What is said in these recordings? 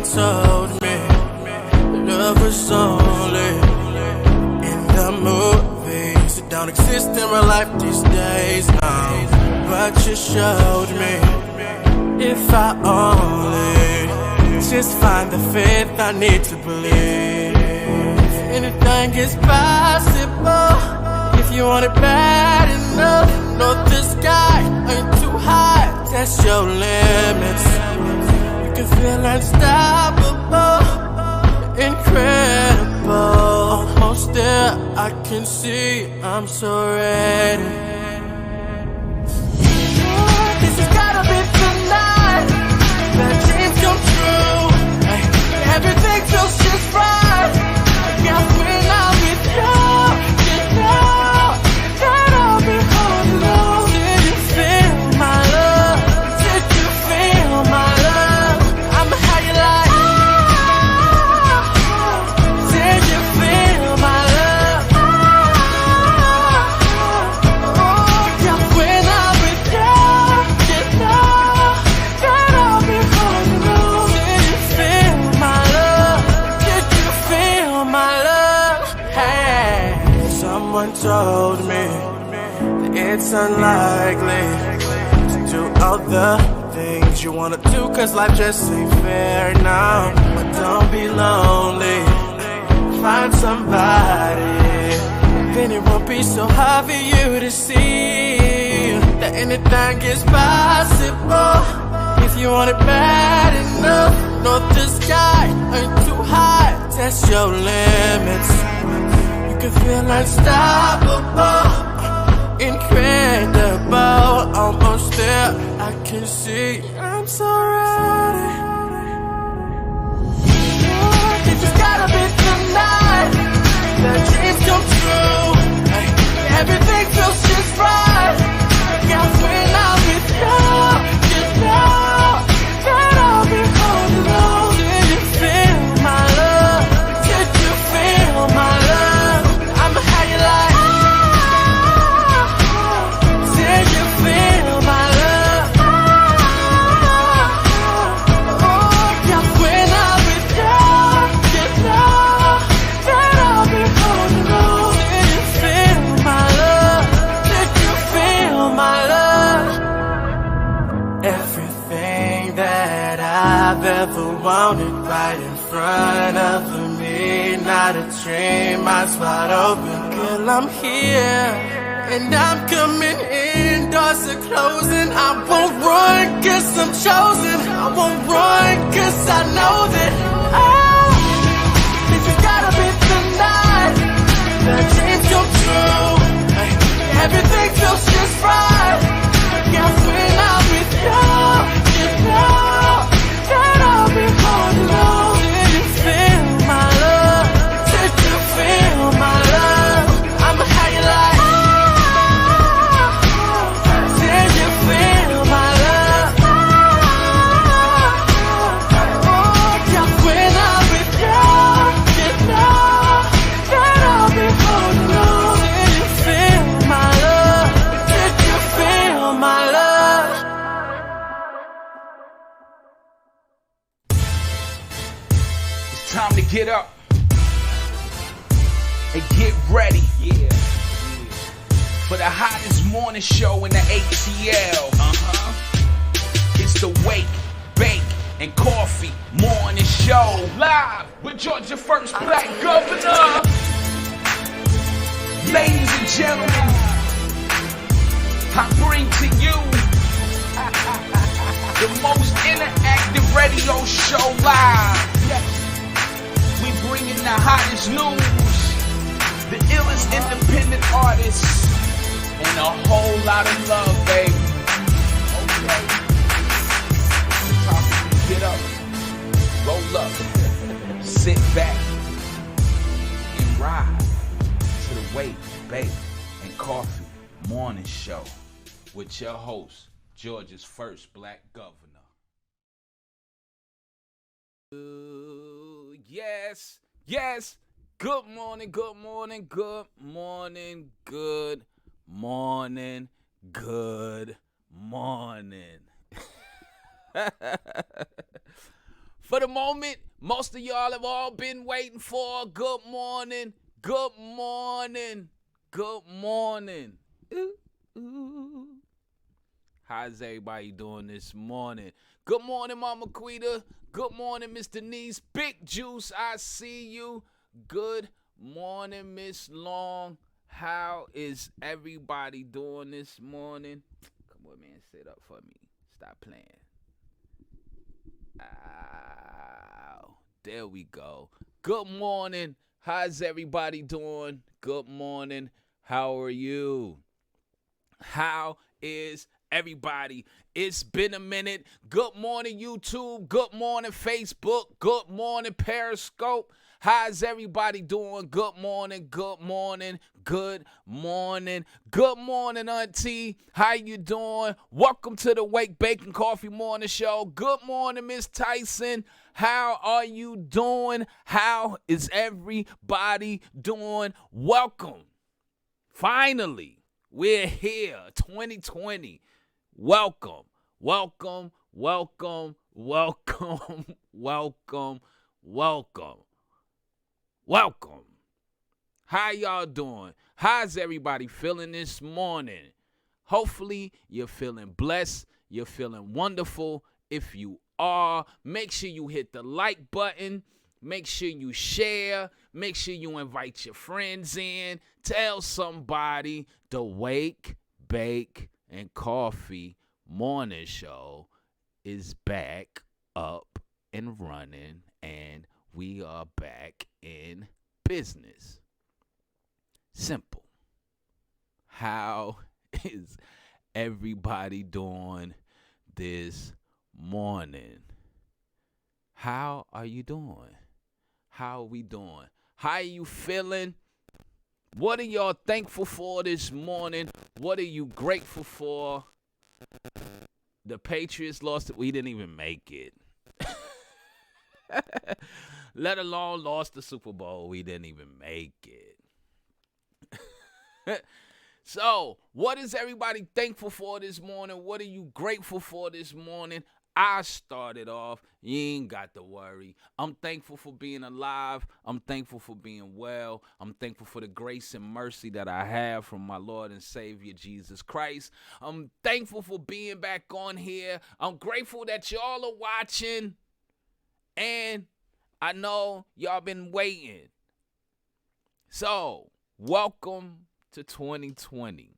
Someone told me love was only in the movies. It don't exist in real life these days, no. But you showed me if I only just find the faith I need to believe. Anything is possible if you want it bad enough. Know the sky ain't too high, test your limits. You can feel unstoppable, incredible. Almost there, I can see I'm so ready. This has gotta be tonight. The dreams come true. Hey, everything feels just right. Yeah, when I'm with you, you know that I'll be holding on. Did you feel my love? Did you feel my love? I'ma how you like. Did you feel my love? Oh, yeah, when I'm with you, you know that I'll be holding on. Did you feel my love? Did you feel my love? Hey, someone told me that it's unlikely to do all the things you wanna do, cause life just ain't fair now. But don't be lonely, find somebody, then it won't be so hard for you to see that anything is possible if you want it bad enough. Know the sky ain't too high, test your limits. You can feel unstoppable, incredible. Almost there, I can see I'm so ready. It just gotta be tonight. The dreams come true. Hey, everything feels just right. Yeah, when I'm with you, you know that I'll be holding on. Did you feel my love? Did you feel my love? I'ma how you like. Did you feel my love? Oh, yeah, when I'm with you, you know that I'll be holding on. Did you feel my love? Did you feel my love? Everything that I've ever wanted right in front of me. Not a dream, eyes wide open. Girl, I'm here and I'm coming in. Doors are closing. I won't run cause I'm chosen. I won't run cause I know that this has gotta be tonight. The dreams come true. Hey, everything feels just right. Yeah, when I'm with you, you know that I'll be holding on. Did you feel my love? Did you feel my love? I'ma how you like. Did you feel my love? Oh, yeah, when I'm with you, you know that I'll be holding on. Did you feel my love? Did you feel my love? It's time to get up and get ready. Yeah. For the hottest morning show in the ATL. It's the Wake, Bake, and Coffee Morning Show. Live with Georgia First Black Governor. Ladies and gentlemen, I bring to you the most interactive radio show live. Yes. We bringing the hottest news, the illest independent artists, and a whole lot of love, baby. Okay. It's time for you to get up, roll up, sit back, and ride to the Wake, Bake, and Coffee Morning Show with your host, Georgia's First Black Governor. Yes, yes. Good morning, good morning, good morning, good morning, good morning. For the moment, most of y'all have all been waiting for. Good morning. Good morning. Good morning. Ooh, ooh. How's everybody doing this morning? Good morning, Mama Quita. Good morning, Miss Denise. Big Juice, I see you. Good morning, Miss Long. How is everybody doing this morning? Come on, man. Sit up for me. Stop playing. Ow. There we go. Good morning. How's everybody doing? Good morning. How are you? How is everybody? It's been a minute. Good morning, YouTube. Good morning, Facebook. Good morning, Periscope. How's everybody doing? Good morning. Good morning. Good morning. Good morning, Auntie. How you doing? Welcome to the WakeBake and Coffee Morning Show. Good morning, Miss Tyson. How are you doing? How is everybody doing? Welcome. Finally, we're here, 2020. Welcome, welcome, welcome, welcome, welcome, welcome, welcome. How y'all doing? How's everybody feeling this morning? Hopefully, you're feeling blessed. You're feeling wonderful. If you are, make sure you hit the like button. Make sure you share. Make sure you invite your friends in. Tell somebody the Wake, Bake, and Coffee Morning Show is back up and running, and we are back in business. Simple. How is everybody doing this morning? How are you doing? How are we doing? How are you feeling? What are y'all thankful for this morning? What are you grateful for? The Patriots lost it. We didn't even make it. Let alone lost the Super Bowl. We didn't even make it. So, what is everybody thankful for this morning? What are you grateful for this morning? I started off. You ain't got to worry. I'm thankful for being alive. I'm thankful for being well. I'm thankful for the grace and mercy that I have from my Lord and Savior, Jesus Christ. I'm thankful for being back on here. I'm grateful that y'all are watching. And I know y'all been waiting. So, welcome to 2020.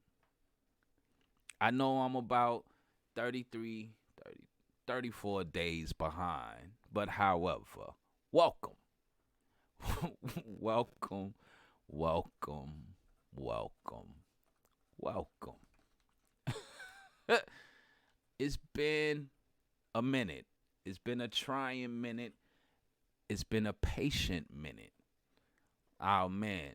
I know I'm about 34 days behind, but however, welcome. Welcome, welcome, welcome, welcome. It's been a minute. It's been a trying minute. It's been a patient minute. Oh, man.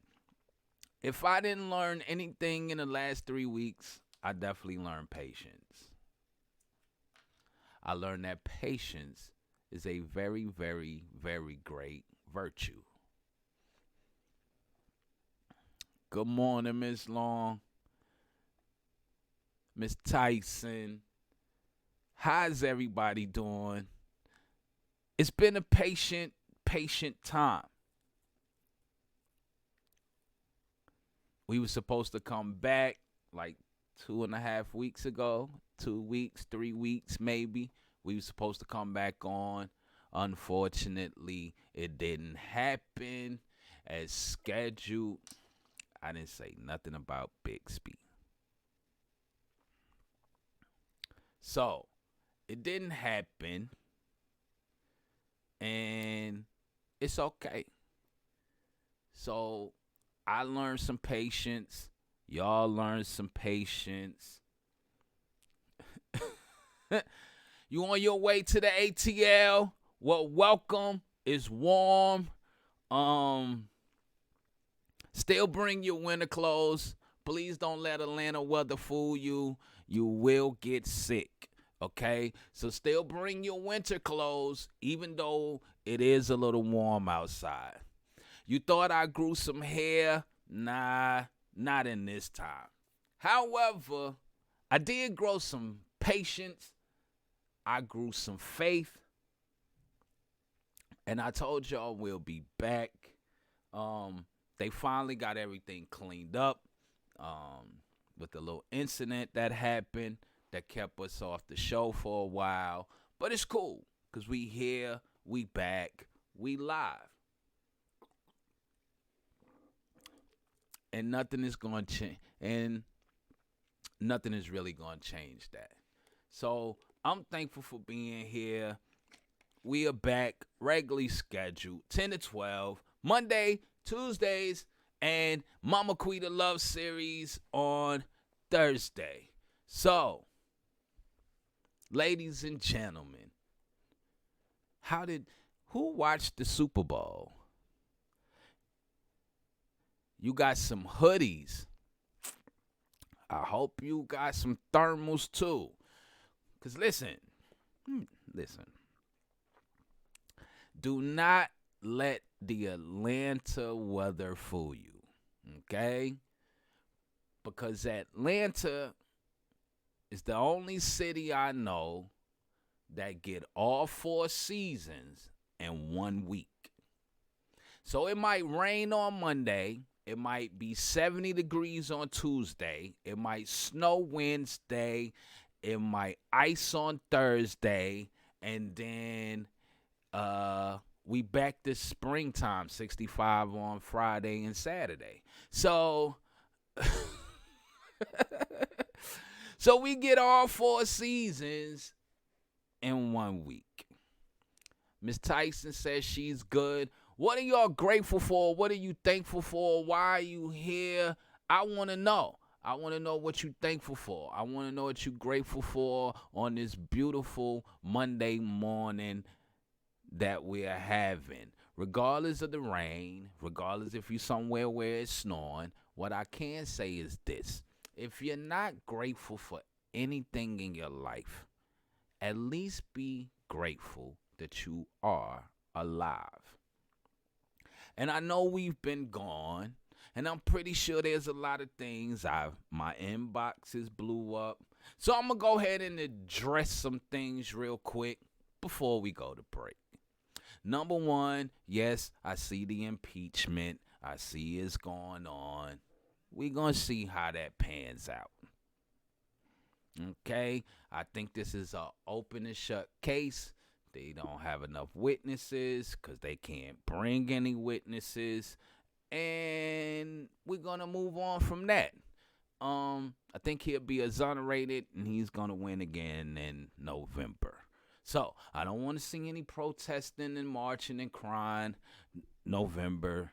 If I didn't learn anything in the last 3 weeks, I definitely learned patience. I learned that patience is a very, very, very great virtue. Good morning, Miss Long. Miss Tyson. How's everybody doing? It's been a patient time. We were supposed to come back like 2.5 weeks ago. 2 weeks, 3 weeks maybe. We were supposed to come back on. Unfortunately, it didn't happen as scheduled. I didn't say nothing about Bixby. So, it didn't happen. And it's okay. So, I learned some patience. Y'all learned some patience. You on your way to the ATL? Well, welcome. It's warm. Still bring your winter clothes. Please don't let Atlanta weather fool you. You will get sick. Okay? So still bring your winter clothes, even though it is a little warm outside. You thought I grew some hair? Nah, not in this time. However, I did grow some patience. I grew some faith. And I told y'all we'll be back. They finally got everything cleaned up with the little incident that happened that kept us off the show for a while. But it's cool because we here, we back, we live. And nothing is going to change. And nothing is really going to change that. So I'm thankful for being here. We are back, regularly scheduled, 10 to 12, Monday, Tuesdays, and Mama Quita Love Series on Thursday. So, ladies and gentlemen, who watched the Super Bowl? You got some hoodies. I hope you got some thermals too. Because listen. Do not let the Atlanta weather fool you, okay? Because Atlanta is the only city I know that get all 4 seasons in 1 week. So it might rain on Monday. It might be 70 degrees on Tuesday. It might snow Wednesday. It might ice on Thursday. And then we back to springtime, 65 on Friday and Saturday. So so we get all 4 seasons in 1 week. Miss Tyson says she's good. What are y'all grateful for? What are you thankful for? Why are you here? I want to know. I want to know what you're thankful for. I want to know what you're grateful for on this beautiful Monday morning that we're having. Regardless of the rain, regardless if you're somewhere where it's snowing, what I can say is this. If you're not grateful for anything in your life, at least be grateful that you are alive. And I know we've been gone, and I'm pretty sure there's a lot of things. My inboxes blew up. So I'm going to go ahead and address some things real quick before we go to break. Number one, yes, I see the impeachment. I see it's going on. We're going to see how that pans out. Okay? I think this is an open and shut case. They don't have enough witnesses because they can't bring any witnesses. And we're going to move on from that. I think he'll be exonerated and he's going to win again in November. So I don't want to see any protesting and marching and crying November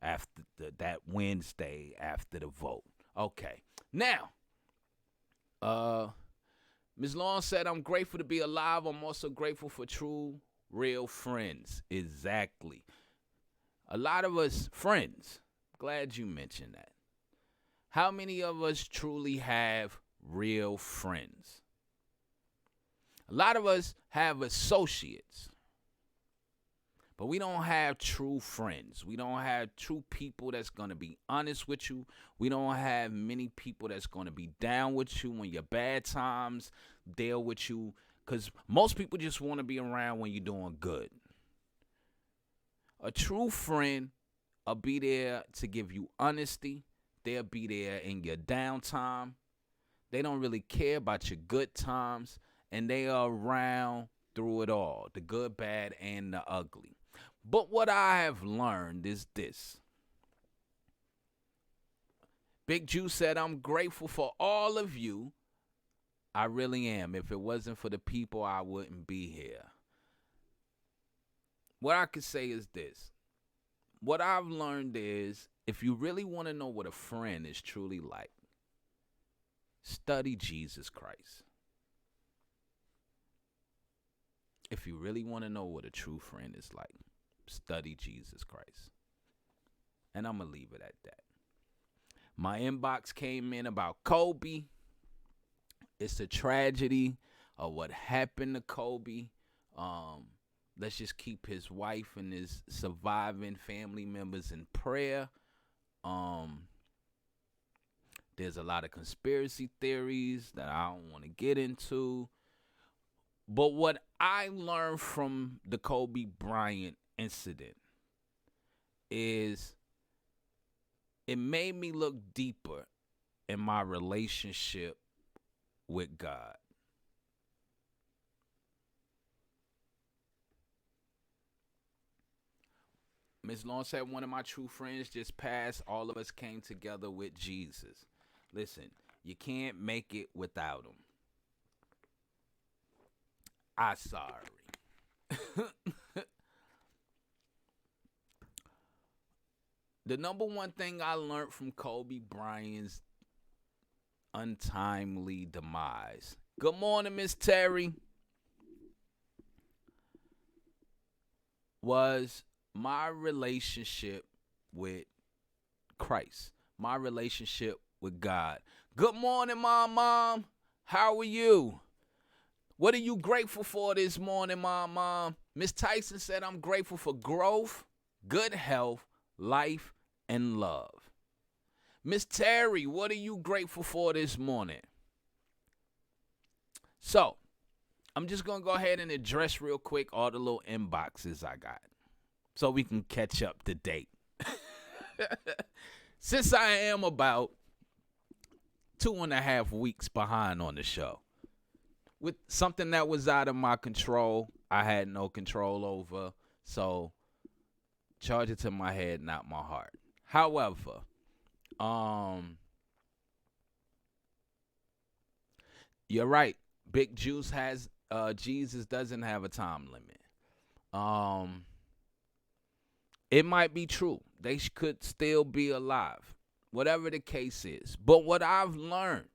after that Wednesday after the vote. Okay. Now, Ms. Long said, I'm grateful to be alive. I'm also grateful for true, real friends. Exactly. A lot of us friends. Glad you mentioned that. How many of us truly have real friends? A lot of us have associates, but we don't have true friends. We don't have true people that's going to be honest with you. We don't have many people that's going to be down with you when your bad times, deal with you, because most people just want to be around when you're doing good. A true friend will be there to give you honesty. They'll be there in your downtime. They don't really care about your good times. And they are around through it all, the good, bad, and the ugly. But what I have learned is this. Big Juice said, I'm grateful for all of you. I really am. If it wasn't for the people, I wouldn't be here. What I could say is this. What I've learned is, if you really want to know what a friend is truly like, study Jesus Christ. If you really want to know what a true friend is like, study Jesus Christ. And I'm going to leave it at that. My inbox came in about Kobe. It's a tragedy of what happened to Kobe. Let's just keep his wife and his surviving family members in prayer. There's a lot of conspiracy theories that I don't want to get into. But what I learned from the Kobe Bryant incident is it made me look deeper in my relationship with God. Ms. Long said one of my true friends just passed. All of us came together with Jesus. Listen, you can't make it without him. I'm sorry. The number one thing I learned from Kobe Bryant's untimely demise. Good morning, Miss Terry. Was my relationship with Christ. My relationship with God. Good morning, Mom. How are you? What are you grateful for this morning, Mom? Miss Tyson said, I'm grateful for growth, good health, life, and love. Miss Terry, what are you grateful for this morning? So, I'm just going to go ahead and address real quick all the little inboxes I got so we can catch up to date. Since I am about 2.5 weeks behind on the show, with something that was out of my control, I had no control over, so charge it to my head, not my heart. However, you're right. Big Juice has Jesus doesn't have a time limit. It might be true. They could still be alive, whatever the case is. But what I learned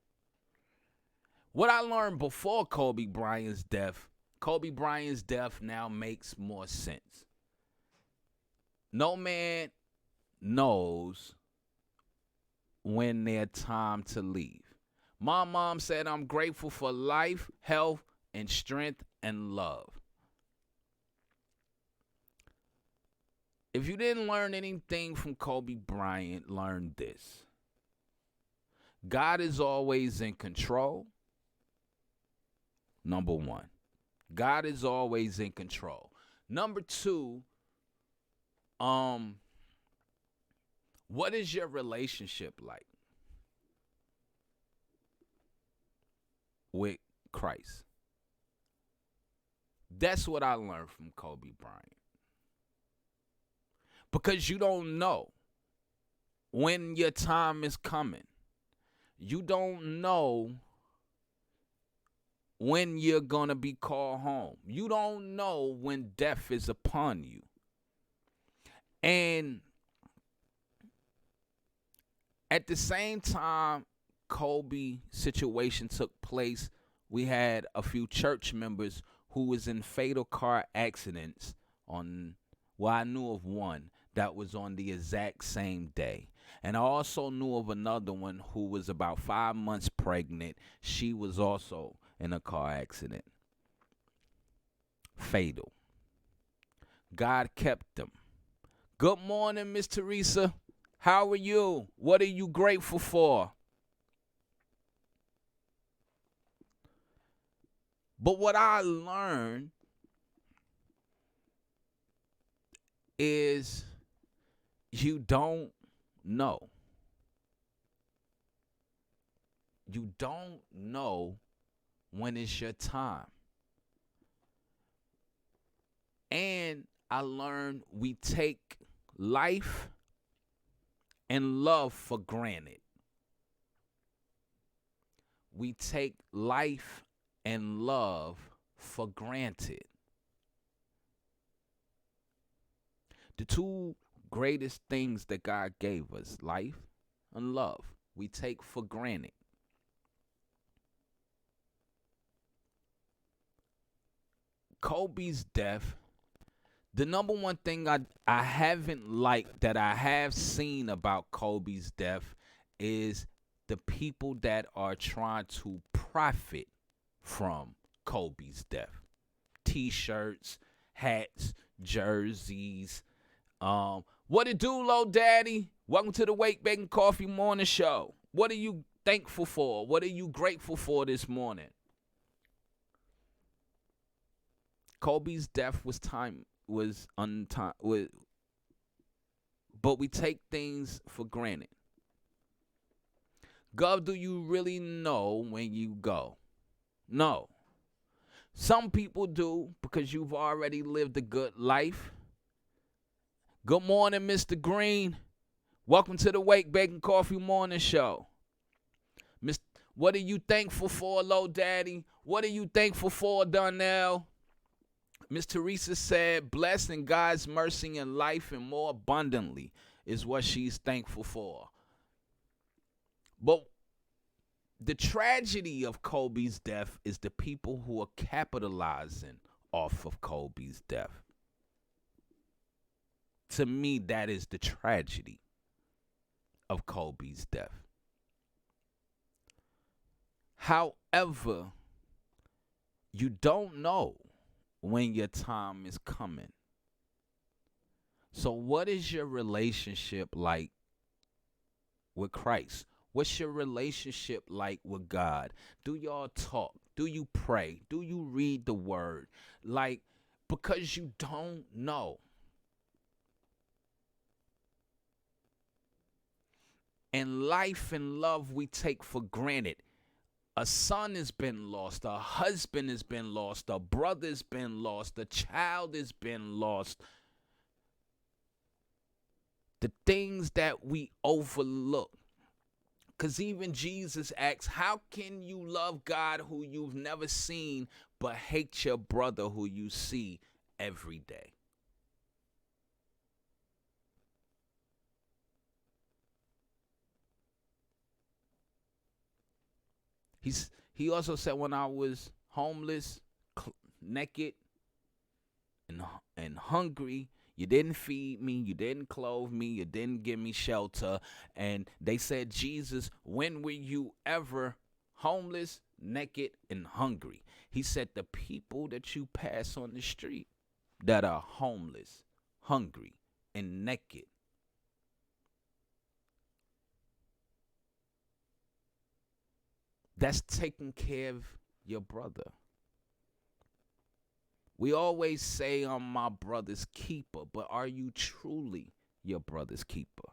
before Kobe Bryant's death now makes more sense. No man knows when their time to leave. My mom said, I'm grateful for life, health, and strength and love. If you didn't learn anything from Kobe Bryant, learn this. God is always in control. Number one, God is always in control. Number two, what is your relationship like with Christ? That's what I learned from Kobe Bryant. Because you don't know when your time is coming. You don't know when you're going to be called home. You don't know when death is upon you. And at the same time Kobe situation took place, we had a few church members who was in fatal car accidents I knew of one that was on the exact same day. And I also knew of another one who was about 5 months pregnant. She was also in a car accident. Fatal. God kept them. Good morning, Miss Teresa. How are you? What are you grateful for? But what I learned is you don't know. You don't know when it's your time. And I learned we take life and love for granted. We take life and love for granted. The two greatest things that God gave us, life and love, we take for granted. Kobe's death, the number one thing I haven't liked that I have seen about Kobe's death is the people that are trying to profit from Kobe's death. T-shirts, hats, jerseys. What it do, Low Daddy? Welcome to the WakeBake and Coffee Morning Show. What are you thankful for? What are you grateful for this morning? Kobe's death was was untime, but we take things for granted. God, do you really know when you go? No. Some people do because you've already lived a good life. Good morning, Mr. Green. Welcome to the WakeBake and Coffee Morning Show. What are you thankful for, Low Daddy? What are you thankful for, Donnell? Miss Teresa said, blessed in God's mercy and life and more abundantly is what she's thankful for. But the tragedy of Kobe's death is the people who are capitalizing off of Kobe's death. To me, that is the tragedy of Kobe's death. However, you don't know when your time is coming. So what is your relationship like with Christ? What's your relationship like with God? Do y'all talk? Do you pray? Do you read the word? Like, because you don't know. In life and love, we take for granted. A son has been lost. A husband has been lost. A brother's been lost. A child has been lost. The things that we overlook. Because even Jesus asks, how can you love God who you've never seen but hate your brother who you see every day? He also said, when I was homeless, naked, and hungry, you didn't feed me, you didn't clothe me, you didn't give me shelter. And they said, Jesus, when were you ever homeless, naked, and hungry? He said, the people that you pass on the street that are homeless, hungry, and naked. That's taking care of your brother. We always say, I'm my brother's keeper, but are you truly your brother's keeper?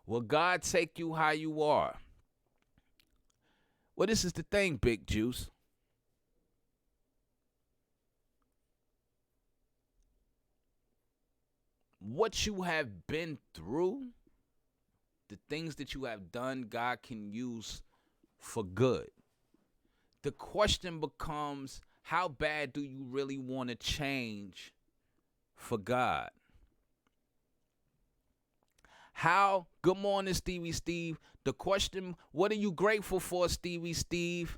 Will God take you how you are? Well, this is the thing, Big Juice. What you have been through, the things that you have done, God can use for good. The question becomes, how bad do you really want to change for God? Good morning, Stevie Steve. The question, what are you grateful for, Stevie Steve?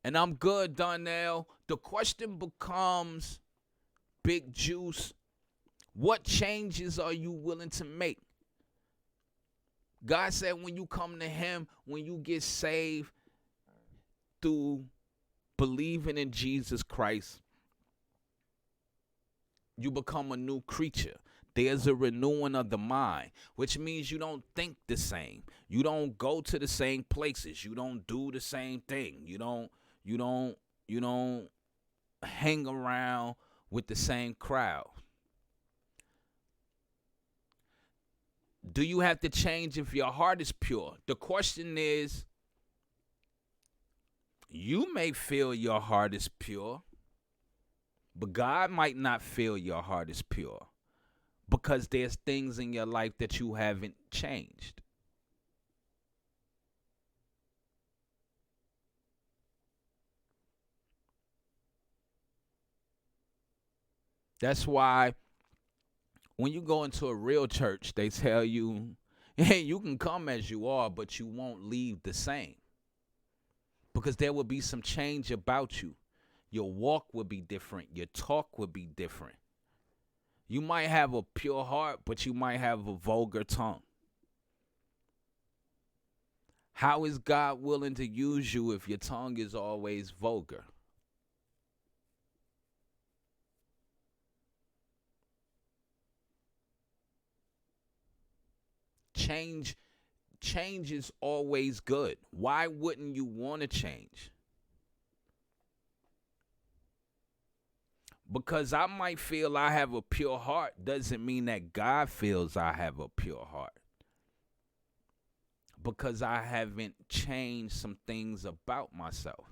And I'm good, Donnell. The question becomes, Big Juice, what changes are you willing to make? God said when you come to him, when you get saved through believing in Jesus Christ, you become a new creature. There's a renewing of the mind, which means you don't think the same. You don't go to the same places. You don't do the same thing. You don't hang around with the same crowd. Do you have to change if your heart is pure? The question is, you may feel your heart is pure, but God might not feel your heart is pure because there's things in your life that you haven't changed. That's why when you go into a real church, they tell you, hey, you can come as you are, but you won't leave the same. Because there will be some change about you. Your walk will be different. Your talk will be different. You might have a pure heart, but you might have a vulgar tongue. How is God willing to use you if your tongue is always vulgar? Change change is always good. Why wouldn't you want to change? Because I might feel I have a pure heart doesn't mean that God feels I have a pure heart. Because I haven't changed some things about myself.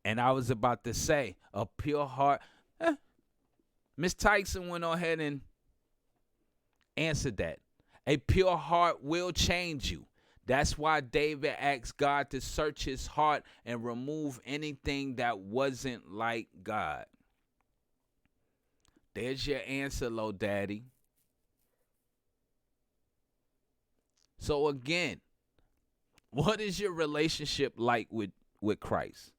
And I was about to say, a pure heart. Miss Tyson went ahead and answered that. A pure heart will change you. That's why David asked God to search his heart and remove anything that wasn't like God. There's your answer, Lo Daddy. So again, what is your relationship like with Christ?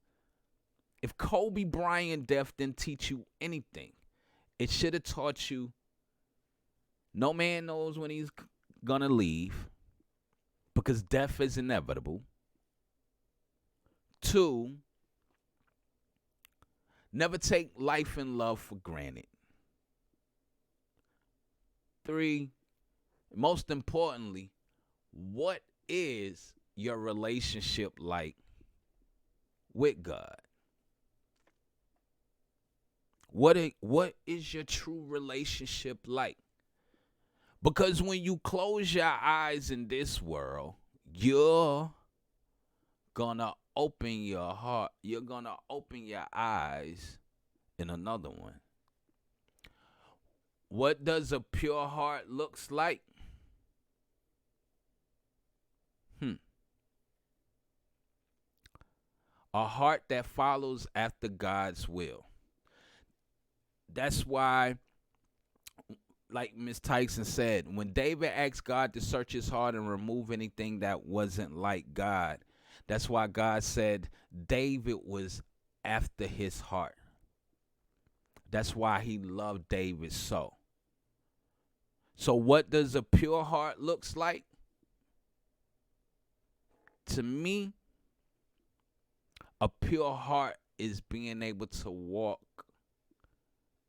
If Kobe Bryant death didn't teach you anything, it should have taught you no man knows when he's gonna leave, because death is inevitable. 2, never take life and love for granted. 3, most importantly, what is your relationship like with God? What is your true relationship like? Because when you close your eyes in this world, you're going to open your heart. You're going to open your eyes in another one. What does a pure heart looks like? A heart that follows after God's will. That's why, like Miss Tyson said, when David asked God to search his heart and remove anything that wasn't like God, that's why God said David was after his heart. That's why he loved David so. So what does a pure heart looks like? To me, a pure heart is being able to walk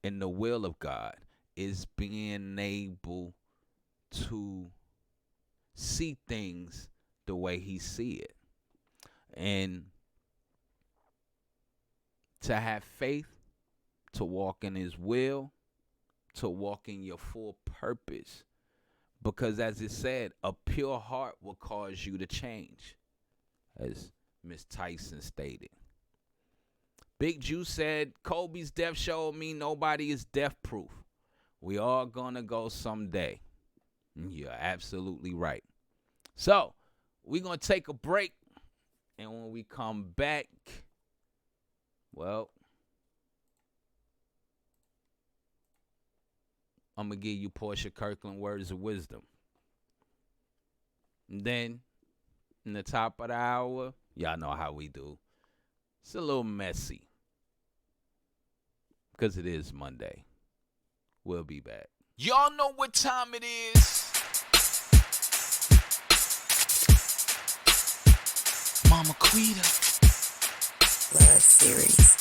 in the will of God, is being able to see things the way he see it. And to have faith, to walk in his will, to walk in your full purpose. Because as it said, a pure heart will cause you to change, as Miss Tyson stated. Big Juice said, Kobe's death showed me nobody is death proof. We all gonna go someday. You're absolutely right. So, we're gonna take a break. And when we come back, well, I'm gonna give you Portia Kirkland words of wisdom. And then, in the top of the hour, y'all know how we do. It's a little messy. Because it is Monday. We'll be back. Y'all know what time it is. Mama Quita. Love series.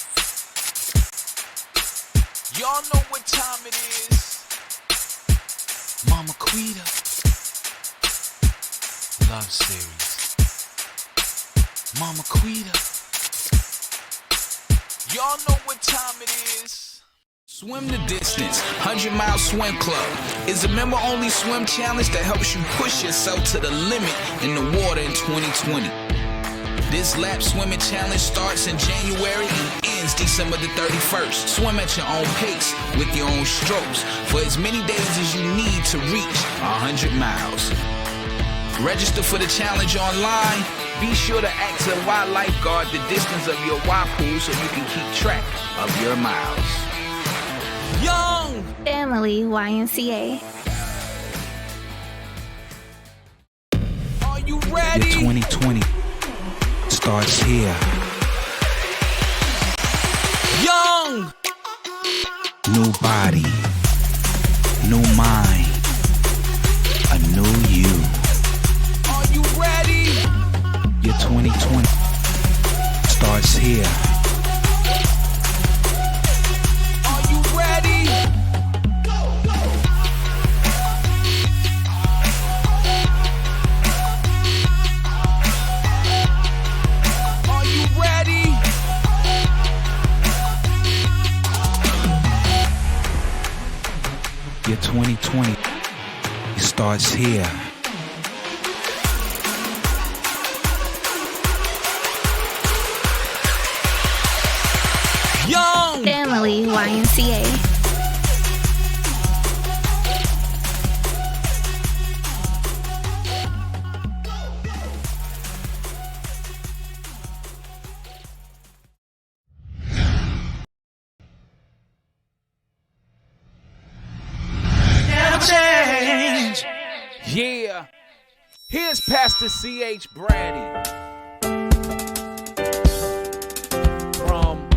Y'all know what time it is. Mama Quita. Love series. Mama Quita. Y'all know what time it is. Swim the Distance 100-Mile Swim Club is a member-only swim challenge that helps you push yourself to the limit in the water in 2020. This lap swimming challenge starts in January and ends December the 31st. Swim at your own pace with your own strokes for as many days as you need to reach 100 miles. Register for the challenge online. Be sure to ask a Y lifeguard the distance of your Y pool so you can keep track of your miles. Young Family YMCA. Are you ready? Your 2020 starts here. Young New body, new mind, a new you. Are you ready? Your 2020 starts here. Are you ready? It starts here. Young Family YMCA. Yeah, here's Pastor C.H. Brady from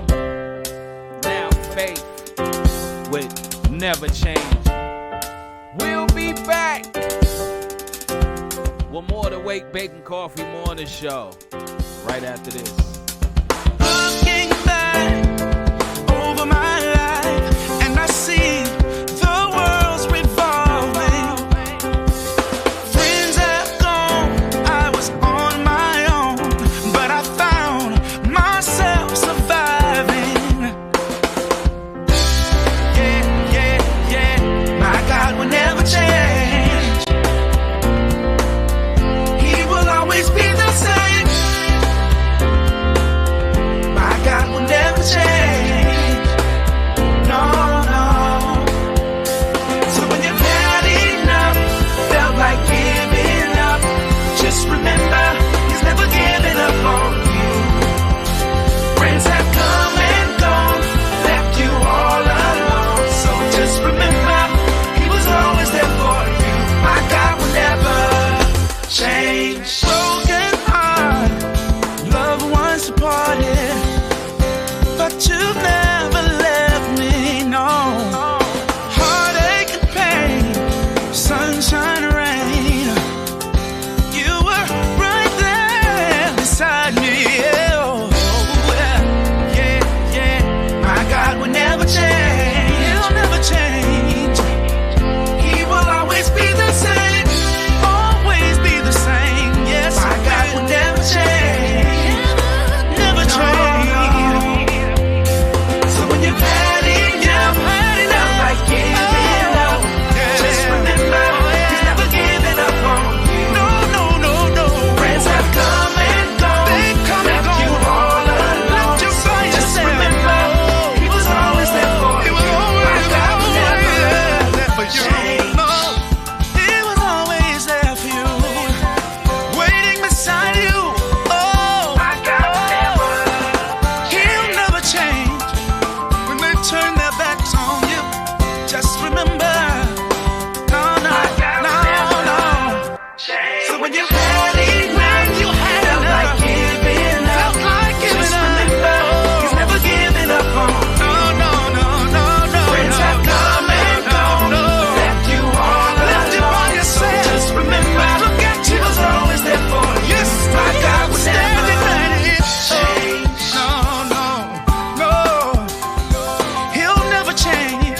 Now Faith with Never Change. We'll be back with more of the Wake Bacon Coffee Morning Show right after this. Looking back over my life, and I see the world's revolving. Friends have gone, I was on my own, but I found myself surviving. Yeah, yeah, yeah. My God will never change. He will always be the same. My God will never change. No, no. So when you've had enough, felt like giving up, just remember, He's never given up on you. Friends have come and gone, left you all alone. So just remember, He was always there for you. My God will never change. Broken heart, loved ones departed, but you've never left me, no. Heartache and pain, sunshine and rain, you were right there beside me. Oh, yeah, yeah. My God will never change. He'll never change. He will always be the same. Always be the same. Yes, my God will never change. Never change. So when you've had enough, felt like giving up, just remember, He's never given up on you. No, no, no, no. Friends have come and gone, left you all alone. So just remember, He was always there for you. My God will never change. He was always there for you, waiting beside you. Oh, my God will never. He'll never change. When they turn their backs on you, just remember, no, no, no, no. So when you've had enough, you had felt like giving up, just remember, He's never given up on you. No, no, no, no, no. Friends have come and gone, left you all by yourself. Just remember, He was always there for you. Yes, my God will never change. No, no, no. He'll never change.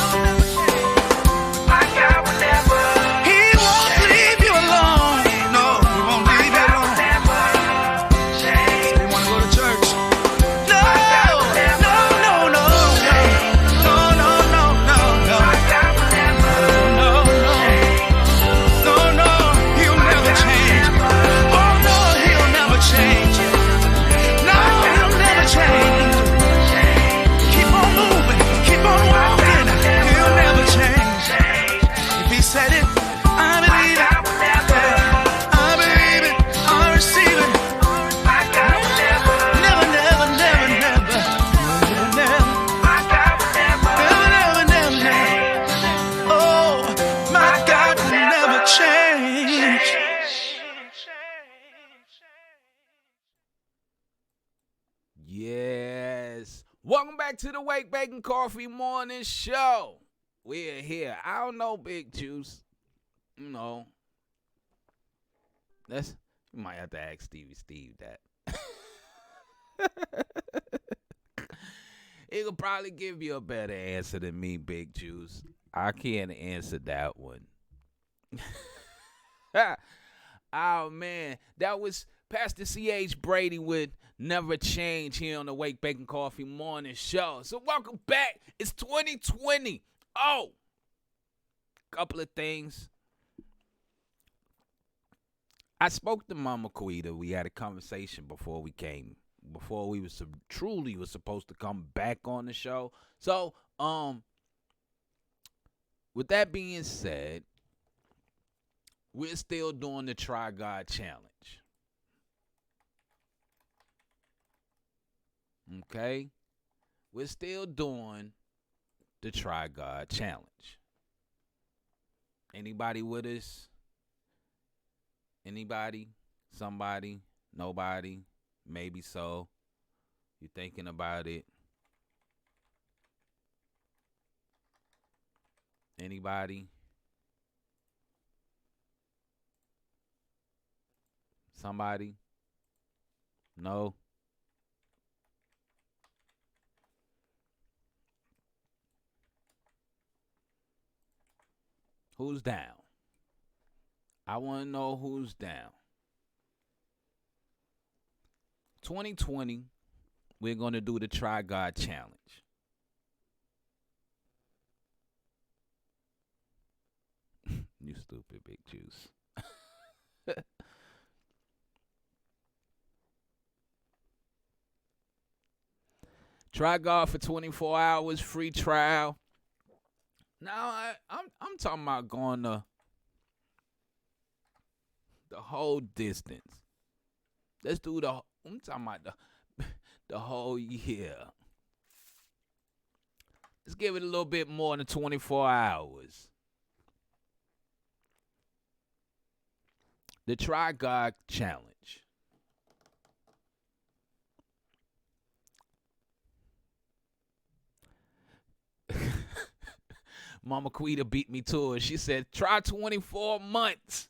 My God will never. He won't leave you alone. No, He won't leave you alone. You wanna go to church? No, no, no, no, no, no, no, no, no, no. No, no, no, He'll never change. Oh no, He'll never change. No, He'll never change. Keep on moving, keep on walking. He'll never change. If He said it, I believe it. I believe it. I receive it. Never, never, never, never, never, never, never, never, never. Oh, my God will never change. Yes. Welcome back to the Wake Bacon Coffee Morning Show. We're here. I don't know, Big Juice. You know. You might have to ask Steve that. He could probably give you a better answer than me, Big Juice. I can't answer that one. Oh, man. That was Pastor C.H. Brady with Never Change here on the Wake Bacon Coffee Morning Show. So welcome back. It's 2020. Oh, couple of things. I spoke to Mama Quita. We had a conversation before we was truly was supposed to come back on the show. So, with that being said, we're still doing the Try God Challenge. Okay? We're still doing the Try God Challenge. Anybody with us? Anybody? Somebody? Nobody? Maybe so. You thinking about it? Anybody? Somebody? No? Who's down? I want to know who's down. 2020, we're going to do the Try God Challenge. You stupid big juice. Try God for 24 hours, free trial. Now, I'm talking about going the whole distance. Let's do I'm talking about the whole year. Let's give it a little bit more than 24 hours. The Try God Challenge. Mama Quita beat me to it. She said, try 24 months.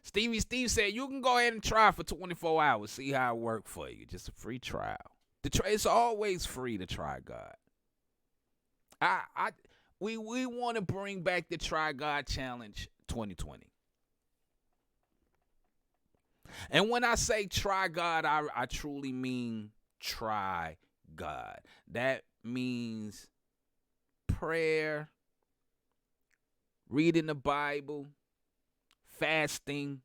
Steve said, you can go ahead and try for 24 hours. See how it worked for you. Just a free trial. It's always free to try God. We want to bring back the Try God Challenge 2020. And when I say try God, I truly mean try God. That means prayer, reading the Bible, fasting,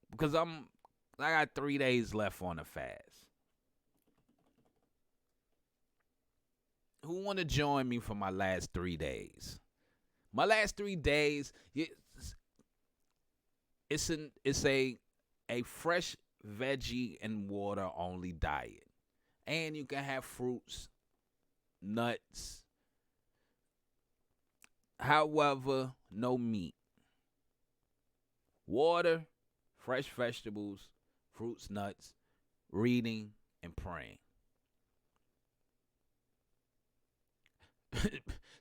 because I got 3 days left on the fast. Who want to join me for my last 3 days? My last 3 days, it's a fresh veggie and water only diet. And you can have fruits, nuts. However, no meat. Water, fresh vegetables, fruits, nuts, reading, and praying.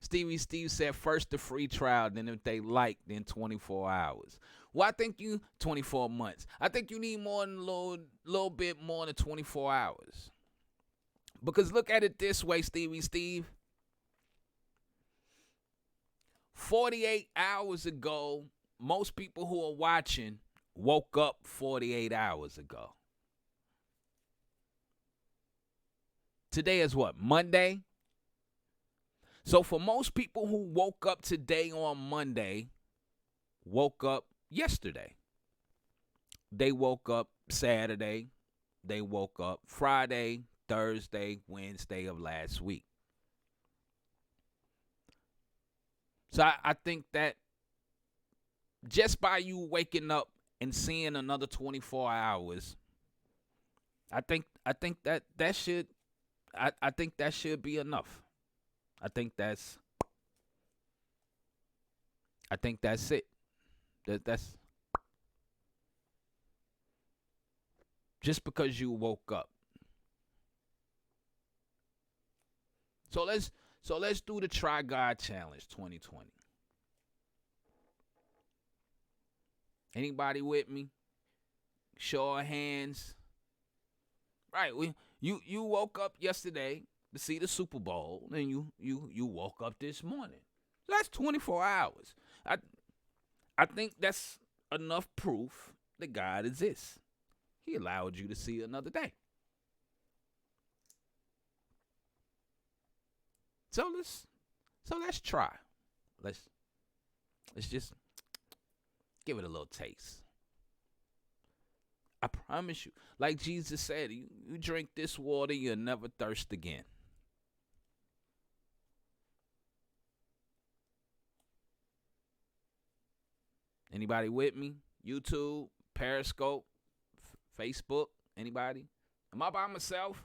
Steve said first the free trial, then if they like, then 24 hours. Well, I think 24 months. I think you need more than a little bit more than 24 hours. Because look at it this way, Steve. 48 hours ago, most people who are watching woke up 48 hours ago. Today is what? Monday? So for most people who woke up today on Monday, woke up yesterday. They woke up Saturday. They woke up Friday, Thursday, Wednesday of last week. So I think that just by you waking up and seeing another 24 hours, I think that should be enough. I think that's it. That's just because you woke up. So let's do the Try God Challenge 2020. Anybody with me? Show of hands. Right, you woke up yesterday to see the Super Bowl, and you woke up this morning. That's 24 hours. I think that's enough proof that God exists. He allowed you to see another day. So let's try. Let's just give it a little taste. I promise you, like Jesus said, you drink this water, you'll never thirst again. Anybody with me? YouTube, Periscope, Facebook, anybody? Am I by myself?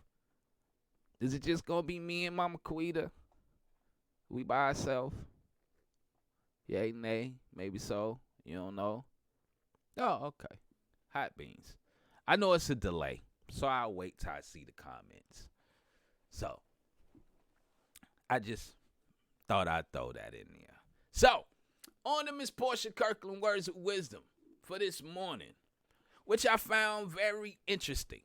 Is it just going to be me and Mama Quita? We by ourselves? Yay, nay, maybe so. You don't know? Oh, okay. Hot beans. I know it's a delay, so I'll wait till I see the comments. So, I just thought I'd throw that in there. So, on to Miss Portia Kirkland Words of Wisdom for this morning, which I found very interesting.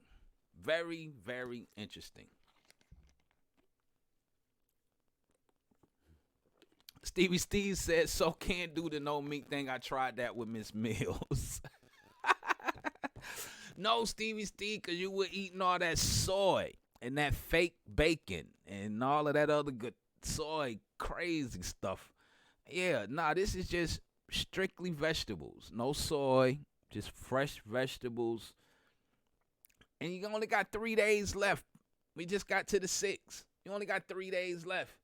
Very, very interesting. Stevie Steve said, so can't do the no meat thing. I tried that with Miss Mills. No, Stevie Steve, because you were eating all that soy and that fake bacon and all of that other good soy crazy stuff. Yeah, this is just strictly vegetables. No soy, just fresh vegetables. And you only got 3 days left. We just got to the 6th. You only got 3 days left.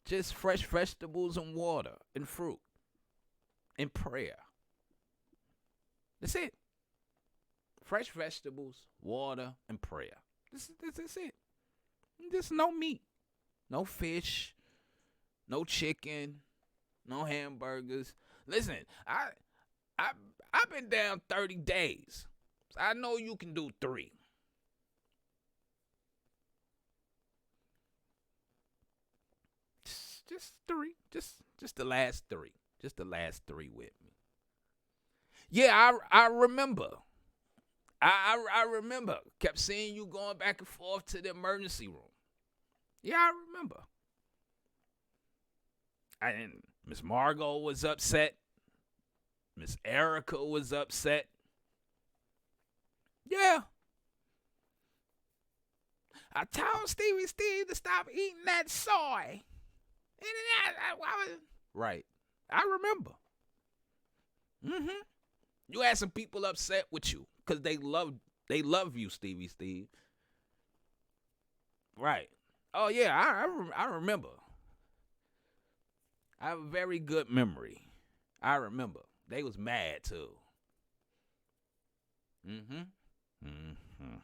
Just fresh vegetables and water and fruit and prayer. That's it. Fresh vegetables, water, and prayer. This is it. Just no meat, no fish, no chicken, no hamburgers. Listen, I've been down 30 days. So I know you can do 3. Just 3. Just the last 3. Just the last 3 with me. Yeah, I remember. I remember. Kept seeing you going back and forth to the emergency room. Yeah, I remember. And Miss Margot was upset. Miss Erica was upset. Yeah. I told Stevie Steve to stop eating that soy. Right. I remember. Mm-hmm. You had some people upset with you because they love you, Stevie Steve. Right. Oh, yeah, I remember. I have a very good memory. I remember. They was mad, too. Mm-hmm. Mm-hmm.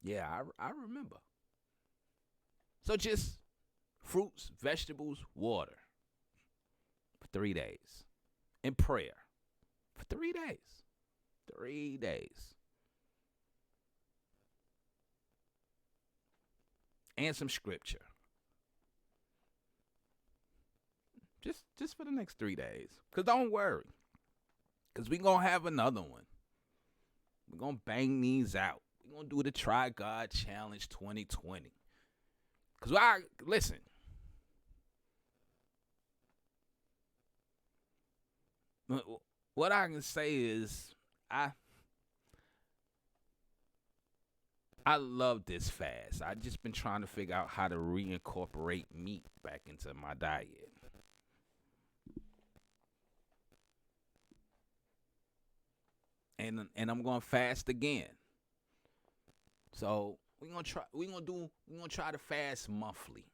Yeah, I remember. So just fruits, vegetables, water for 3 days. And prayer for 3 days. 3 days. And some scripture. Just for the next 3 days. Because don't worry. Because we're going to have another one. We're going to bang these out. We're going to do the Try God Challenge 2020. Because listen. What I can say is I love this fast. I've just been trying to figure out how to reincorporate meat back into my diet. And I'm going to fast again. So we're gonna try to fast monthly.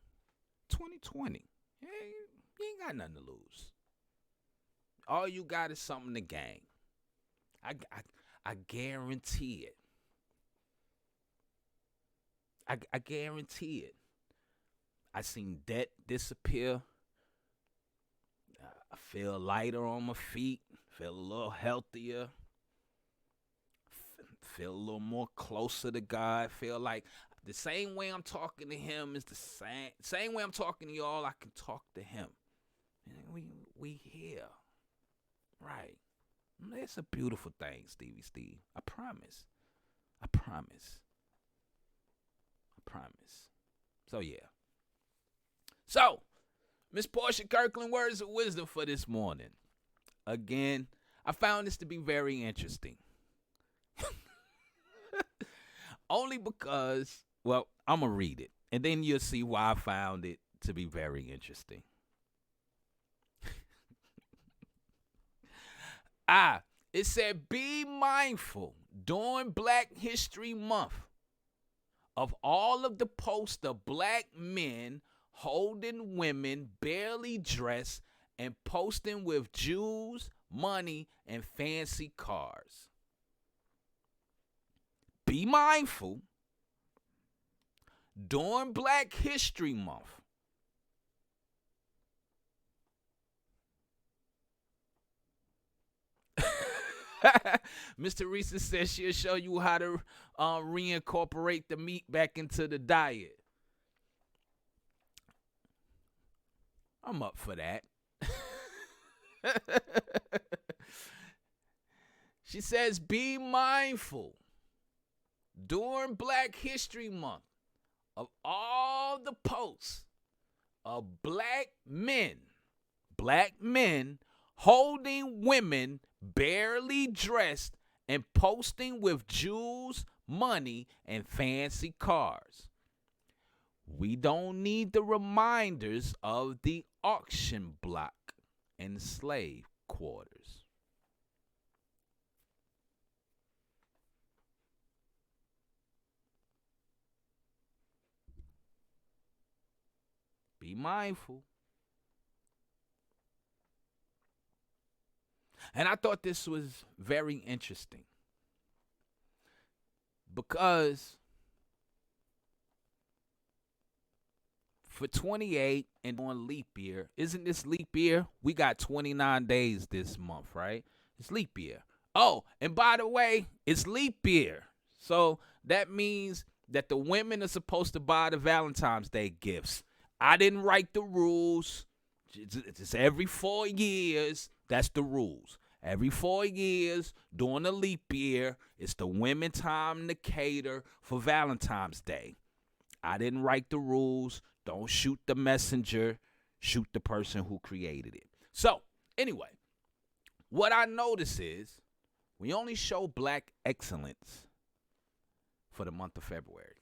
2020. You ain't got nothing to lose. All you got is something to gain. I guarantee it. I guarantee it. I seen debt disappear. I feel lighter on my feet. Feel a little healthier. Feel a little more closer to God. Feel like the same way I'm talking to him is the same way I'm talking to y'all, I can talk to him. And we here. Right. It's a beautiful thing, Stevie Steve. I promise. I promise. I promise. So, yeah. So, Miss Portia Kirkland, words of wisdom for this morning. Again, I found this to be very interesting. Only because, well, I'm going to read it. And then you'll see why I found it to be very interesting. It said, be mindful during Black History Month of all of the posts of black men holding women barely dressed and posting with jewels, money, and fancy cars. Be mindful during Black History Month Mr. Reese says she'll show you how to reincorporate the meat back into the diet. I'm up for that. She says, be mindful during Black History Month of all the posts of black men holding women barely dressed and posting with jewels, money, and fancy cars. We don't need the reminders of the auction block and slave quarters. Be mindful. And I thought this was very interesting because for 28 and on leap year, isn't this leap year? We got 29 days this month, right? It's leap year. Oh, and by the way, it's leap year. So that means that the women are supposed to buy the Valentine's Day gifts. I didn't write the rules. It's every 4 years. That's the rules. Every 4 years, during the leap year, it's the women time to cater for Valentine's Day. I didn't write the rules. Don't shoot the messenger. Shoot the person who created it. So, anyway, what I notice is we only show black excellence for the month of February.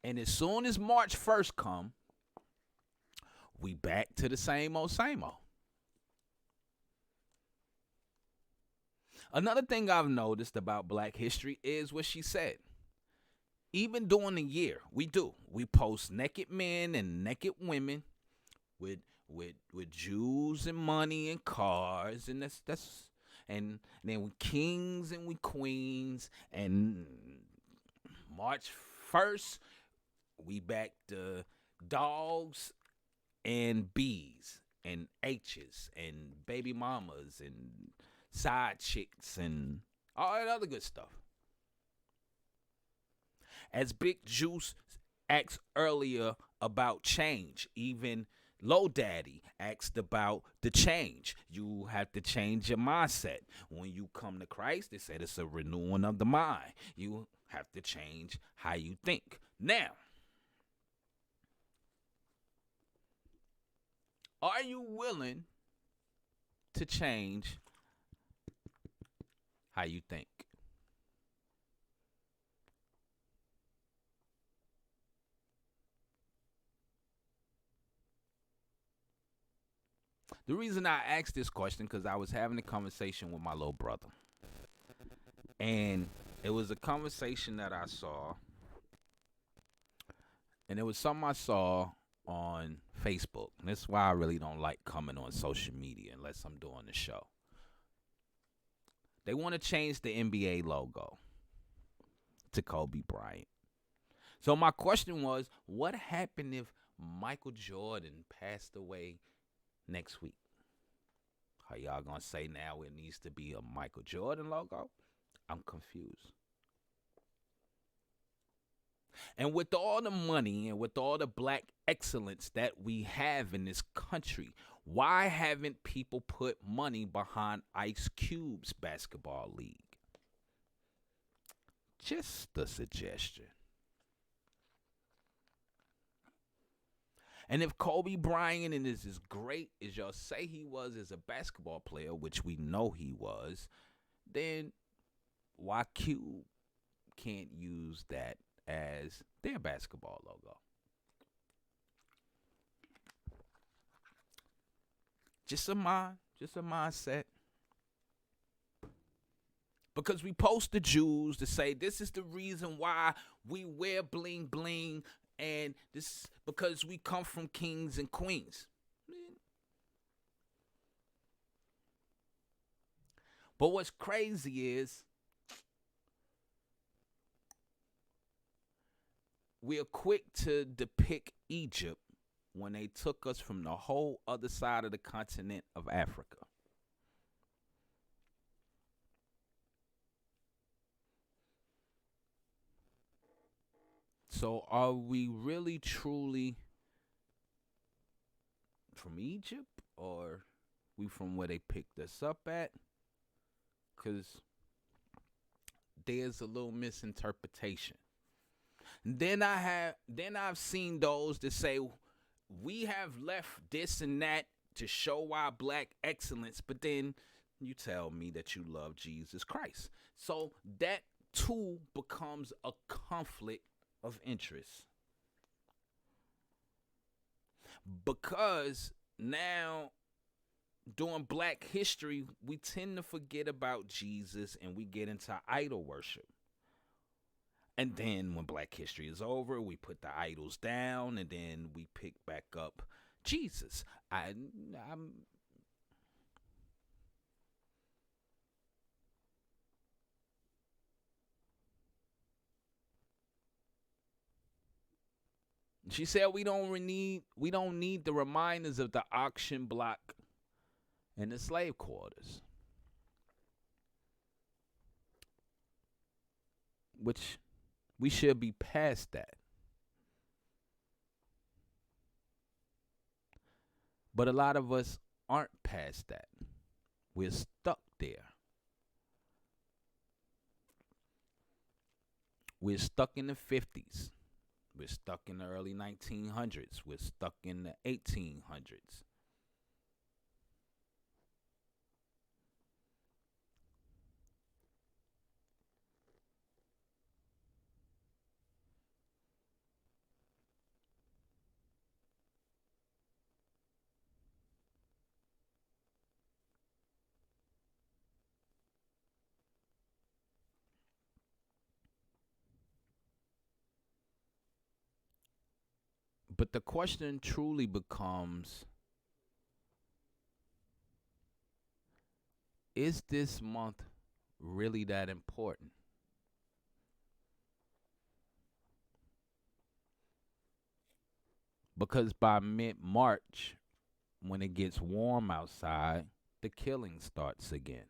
And as soon as March 1st come, we back to the same old, same old. Another thing I've noticed about Black history is what she said. Even during the year, we post naked men and naked women with jewels and money and cars, and that's and then we kings and we queens, and March 1st we back to dogs and B's and H's and baby mamas and side chicks and all that other good stuff. As Big Juice asked earlier about change, even Low Daddy asked about the change. You have to change your mindset. When you come to Christ, they said it's a renewing of the mind. You have to change how you think. Now, are you willing to change how you think? The reason I asked this question because I was having a conversation with my little brother. And it was a conversation that I saw. And it was something I saw on Facebook. And that's why I really don't like coming on social media unless I'm doing the show. They want to change the NBA logo to Kobe Bryant. So my question was, what happened if Michael Jordan passed away next week? Are y'all going to say now it needs to be a Michael Jordan logo? I'm confused. And with all the money and with all the black excellence that we have in this country, why haven't people put money behind Ice Cube's basketball league? Just a suggestion. And if Kobe Bryant is as great as y'all say he was as a basketball player, which we know he was, then why Cube can't use that as their basketball logo? Just a mindset. Because we post the Jews to say this is the reason why we wear bling bling, and this is because we come from kings and queens. But what's crazy is we are quick to depict Egypt when they took us from the whole other side of the continent of Africa. So are we really truly from Egypt, or we from where they picked us up at? Because there's a little misinterpretation. Then I've seen those that say we have left this and that to show our black excellence, but then you tell me that you love Jesus Christ. So that too becomes a conflict of interest. Because now during Black history, we tend to forget about Jesus and we get into idol worship. And then when Black history is over, we put the idols down and then we pick back up Jesus. She said we don't need the reminders of the auction block and the slave quarters. Which we should be past that. But a lot of us aren't past that. We're stuck there. We're stuck in the 50s. We're stuck in the early 1900s. We're stuck in the 1800s. But the question truly becomes, is this month really that important? Because by mid-March, when it gets warm outside, the killing starts again.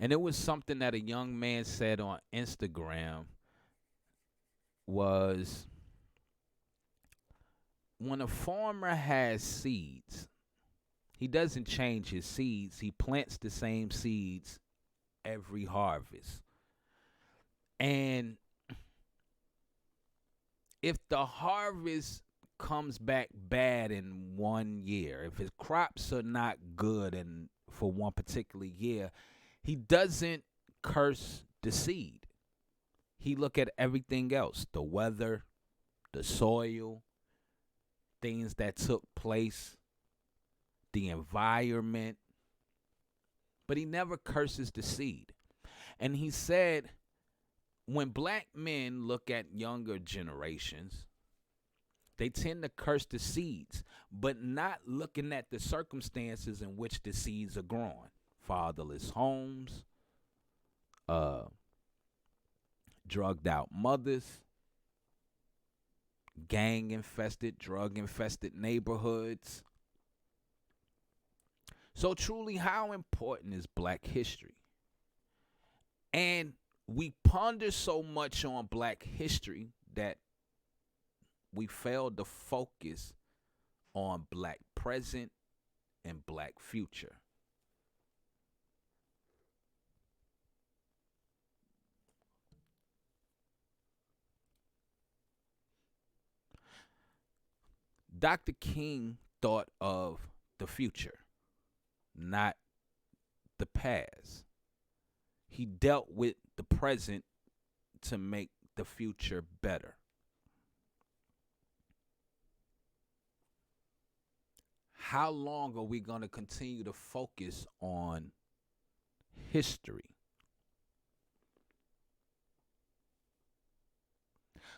And it was something that a young man said on Instagram was, when a farmer has seeds, he doesn't change his seeds. He plants the same seeds every harvest. And if the harvest comes back bad in 1 year, if his crops are not good and for one particular year, he doesn't curse the seed. He look at everything else, the weather, the soil, things that took place, the environment, but he never curses the seed. And he said, when black men look at younger generations, they tend to curse the seeds, but not looking at the circumstances in which the seeds are growing. Fatherless homes, drugged out mothers, gang-infested, drug-infested neighborhoods. So truly, how important is Black history? And we ponder so much on Black history that we fail to focus on Black present and Black future. Dr. King thought of the future, not the past. He dealt with the present to make the future better. how long are we going to continue to focus on history?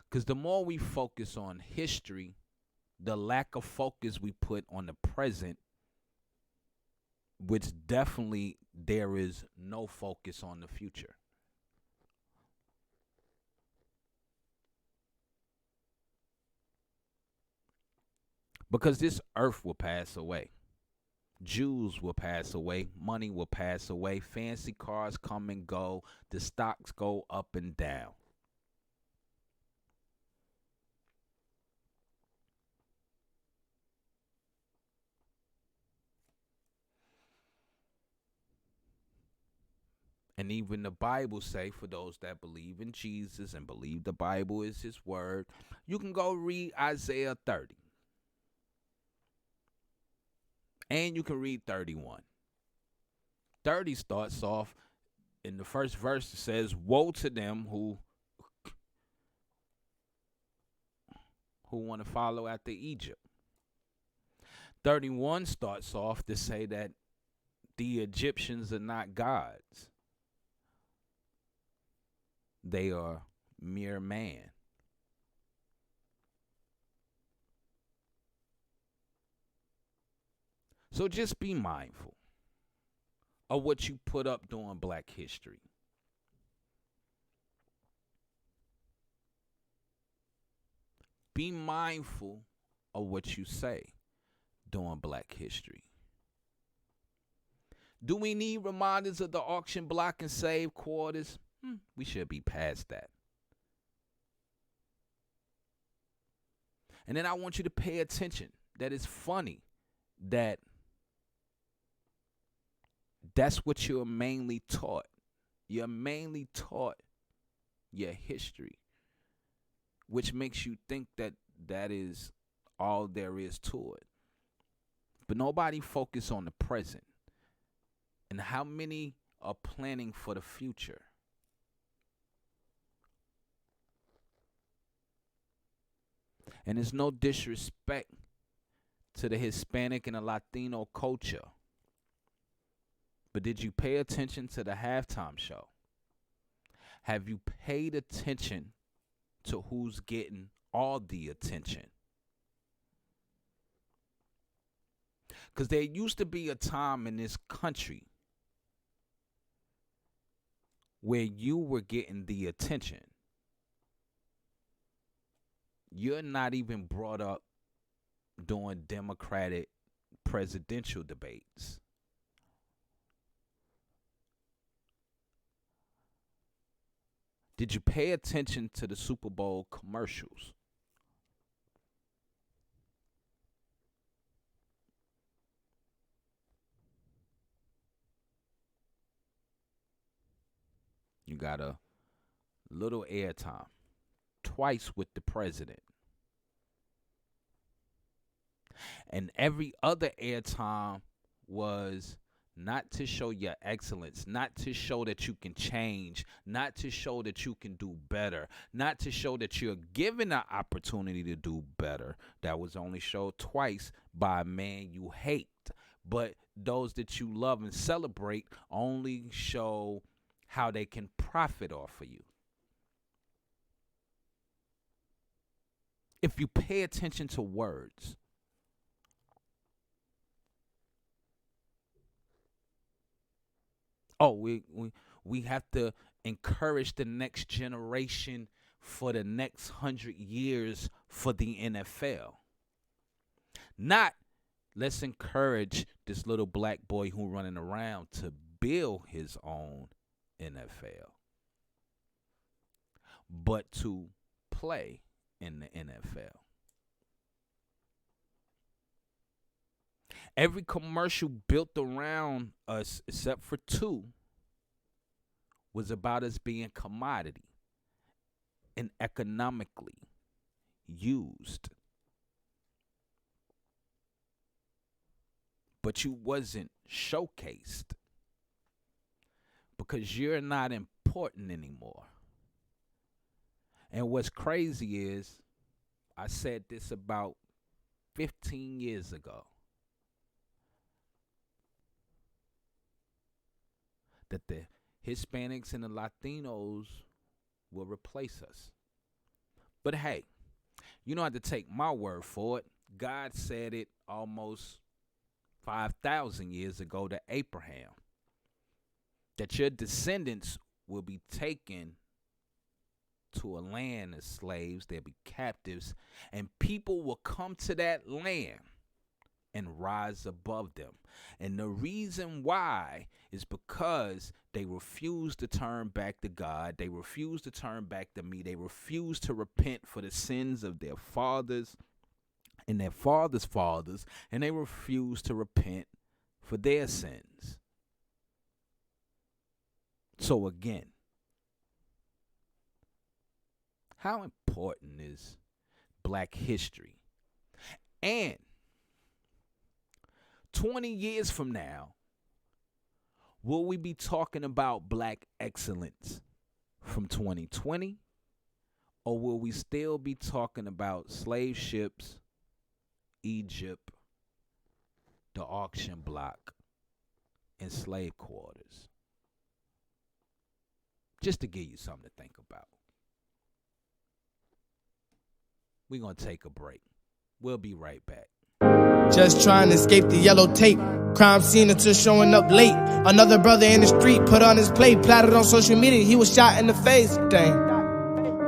Because the more we focus on history, the lack of focus we put on the present, which definitely there is no focus on the future. Because this earth will pass away. Jews will pass away. Money will pass away. Fancy cars come and go. The stocks go up and down. And even the Bible say, for those that believe in Jesus and believe the Bible is his word, you can go read Isaiah 30. And you can read 31. 30 starts off in the first verse. It says, woe to them who want to follow after Egypt. 31 starts off to say that the Egyptians are not gods. They are mere man. So just be mindful of what you put up during Black History. Be mindful of what you say during Black History. Do we need reminders of the auction block and save quarters? We should be past that. And then I want you to pay attention that it's funny that that's what you're mainly taught. You're mainly taught your history, which makes you think that that is all there is to it. But nobody focus on the present and how many are planning for the future. And there's no disrespect to the Hispanic and the Latino culture. But did you pay attention to the halftime show? Have you paid attention to who's getting all the attention? Because there used to be a time in this country where you were getting the attention. You're not even brought up during Democratic presidential debates. Did you pay attention to the Super Bowl commercials? You got a little airtime. Twice with the president. And every other airtime was not to show your excellence, not to show that you can change, not to show that you can do better, not to show that you're given an opportunity to do better. That was only showed twice by a man you hate. But those that you love and celebrate only show how they can profit off of you. If you pay attention to words, we have to encourage the next generation for the next 100 years for the NFL. Not let's encourage this little black boy who running around to build his own NFL, but to play in the NFL. Every commercial built around us, except for two, was about us being commodity and economically used. But you wasn't showcased because you're not important anymore. And what's crazy is, I said this about 15 years ago. that the Hispanics and the Latinos will replace us. But hey, you don't have to take my word for it. God said it almost 5,000 years ago to Abraham, that your descendants will be taken to a land of slaves. They'll be captives, and people will come to that land and rise above them. And the reason why is because they refuse to turn back to God. They refuse to turn back to me. They refuse to repent for the sins of their fathers and their fathers' fathers, and they refuse to repent for their sins. So again, how important is Black history? And 20 years from now, will we be talking about Black excellence from 2020? Or will we still be talking about slave ships, Egypt, the auction block, and slave quarters? Just to give you something to think about. We're going to take a break. We'll be right back. Just trying to escape the yellow tape. Crime scene until showing up late. Another brother in the street put on his plate. Platted on social media, he was shot in the face. Dang.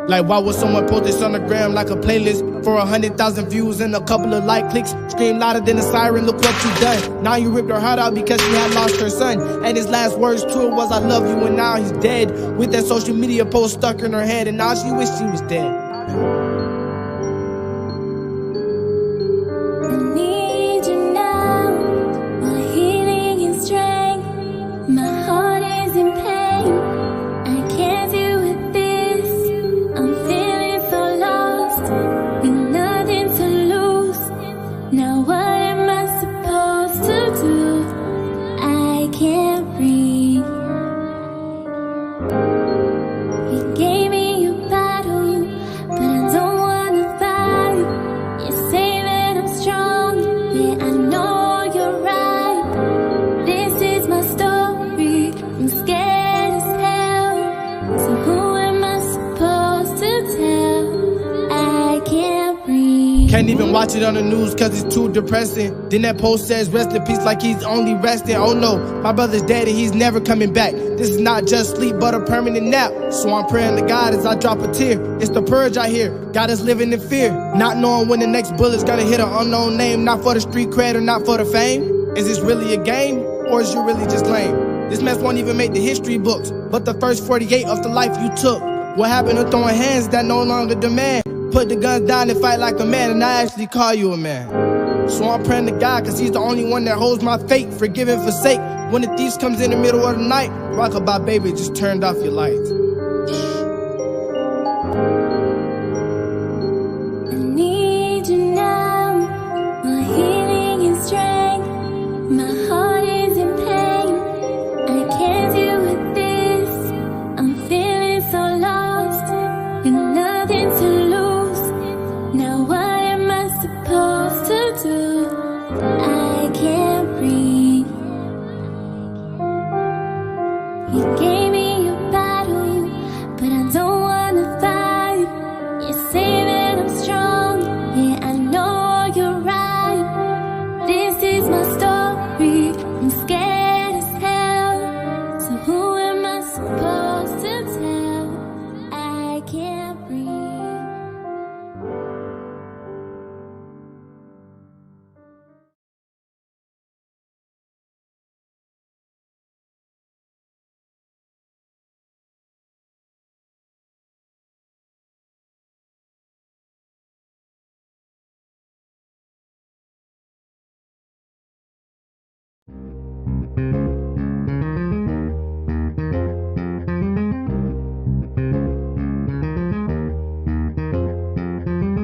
Like, why would someone post this on the gram like a playlist for 100,000 views and a couple of like clicks? Scream louder than a siren, look what you done. Now you ripped her heart out because she had lost her son. And his last words to her was, I love you, and now he's dead. With that social media post stuck in her head, and now she wished he was dead. Can't even watch it on the news cause it's too depressing. Then that post says rest in peace like he's only resting. Oh no, my brother's dead and he's never coming back. This is not just sleep but a permanent nap. So I'm praying to God as I drop a tear. It's the purge I hear, got us living in fear. Not knowing when the next bullet's gonna hit an unknown name. Not for the street cred or not for the fame. Is this really a game or is you really just lame? This mess won't even make the history books, but the first 48 of the life you took. What happened to throwing hands that no longer demand? Put the guns down and fight like a man, and I actually call you a man. So I'm praying to God, cause he's the only one that holds my fate. Forgive and forsake. When the thief comes in the middle of the night, rockabye baby, just turned off your lights. I need you now, my healing and strength. My heart is in pain, I can't deal with this. I'm feeling so lost, and nothing to lose. Now what am I supposed to do? I can't breathe. You gave me your battle, but I don't wanna fight. You say that I'm strong, yeah I know you're right. This is my story, I'm scared as hell. So who am I supposed to tell? I can't breathe.